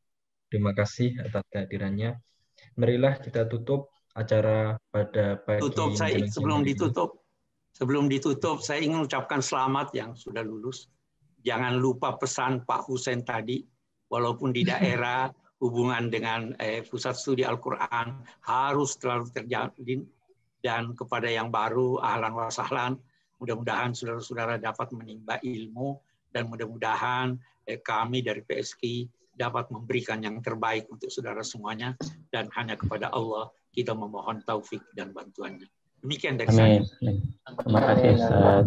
Terima kasih atas kehadirannya. Marilah kita tutup acara pada pagi Sebelum ditutup, saya ingin ucapkan selamat yang sudah lulus. Jangan lupa pesan Pak Husain tadi, walaupun di daerah hubungan dengan pusat studi Al-Quran harus selalu terjalin, dan kepada yang baru, ahlan wa sahlan, mudah-mudahan saudara-saudara dapat menimba ilmu, dan mudah-mudahan kami dari PSK dapat memberikan yang terbaik untuk saudara semuanya, dan hanya kepada Allah kita memohon taufik dan bantuannya. Demikian dari saya. Terima kasih, Ustaz.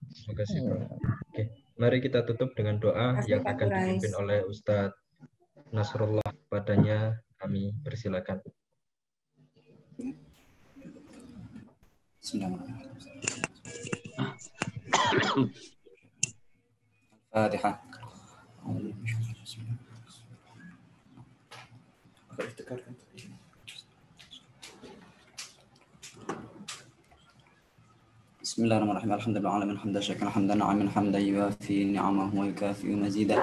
Terima kasih, Bro. Oke, mari kita tutup dengan doa yang akan dipimpin oleh Ustadz Nasrullah. Padanya kami persilakan. Al-Fatihah. بسم الله الرحمن الرحيم الحمد لله العالمين حمدا شكرا حمدا نعما حمدا يوافي نعمه ويكافئ مزيدا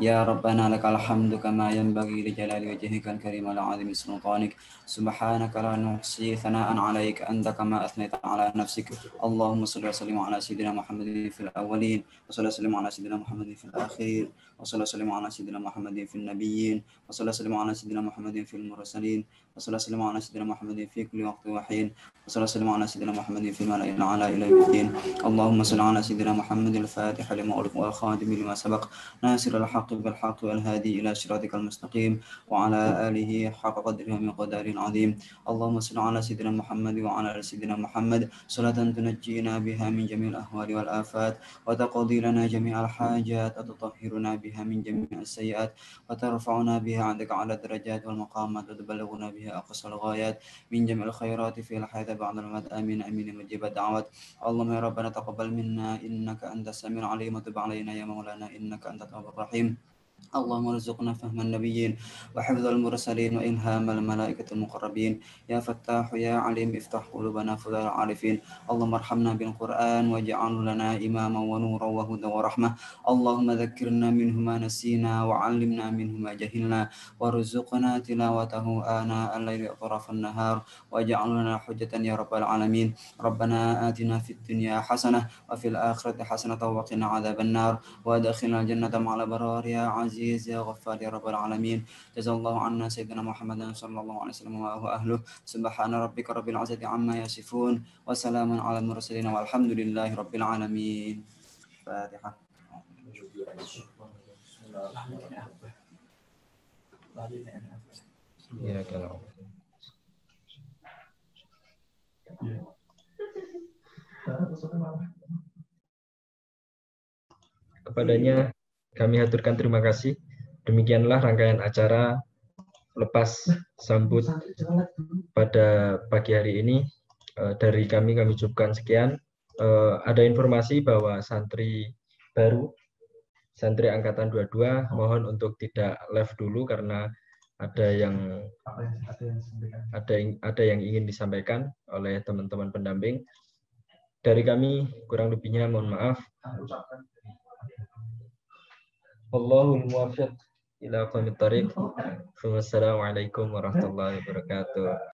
يا ربنا لك الحمد كما ينبغي لجلال وجهك الكريم وعظيم سلطانك سبحانك لا نحصي ثناء عليك أنت كما أثنيت على نفسك اللهم صل وسلم على سيدنا محمد في الأولين وصلى وسلم على سيدنا محمد في الآخرين وصلى وسلم على سيدنا محمد في النبيين وصلى وسلم على سيدنا محمد في المرسلين وصلى وسلم على سيدنا محمد في كل وقت وحين وصلى وسلم على سيدنا محمد في الملأ الأعلى إلى الدين اللهم صل على سيدنا محمد الفاتح لما أغلق والخاتم لما سبق ناصر الحق بالحق والهادي إلى صراطك المستقيم وعلى آله حق قدره ومقدار عظيم اللهم صل على سيدنا محمد وعلى آل سيدنا محمد صلاة تنجينا بها من جميع الأهوال والآفات وتقضي لنا جميع الحاجات وتطهرنا بها من جميع السيئات وترفعنا بها عندك على الدرجات والمقامات وتبلغنا بها أقصى الغايات من جميع الخيرات في الحياة بعد الممات آمين آمين مجيب الدعوات اللهم يا ربنا تقبل منا إنك أنت السميع العليم وتب علينا يا مولانا إنك أنت التواب الرحيم اللهم ارزقنا فهم النبيين وحفظ المرسلين وإلهام الملائكة المقربين يا فتاح يا عليم افتح قلوبنا فضل العارفين اللهم ارحمنا بالقرآن واجعل لنا إماما ونورا وهدى ورحمة اللهم ذكرنا منه ما نسينا وعلمنا منه ما جهلنا وارزقنا تلاوته آناء الليل وأطراف النهار واجعل لنا حجة يا رب العالمين ربنا آتنا في الدنيا حسنة وفي الآخرة حسنة وقنا عذاب النار وادخلنا الجنة مع الأبرار يا عزيز يا غفار يا رب العالمين جزا الله عنا سيدنا محمد صلى الله عليه وسلم وهو أهله سبحان ربك رب العزة عما يصفون وسلام على المرسلين والحمد لله رب العالمين فاتحة Ya kalau kepadanya kami haturkan terima kasih. Demikianlah rangkaian acara lepas sambut pada pagi hari ini. Dari kami ucapkan sekian. Ada informasi bahwa santri baru, santri angkatan 22, mohon untuk tidak live dulu karena ada yang ingin disampaikan oleh teman-teman pendamping. Dari kami kurang lebihnya mohon maaf. Allahul muwaffiq ila aqwamit thariq. Wassalamualaikum warahmatullahi wabarakatuh.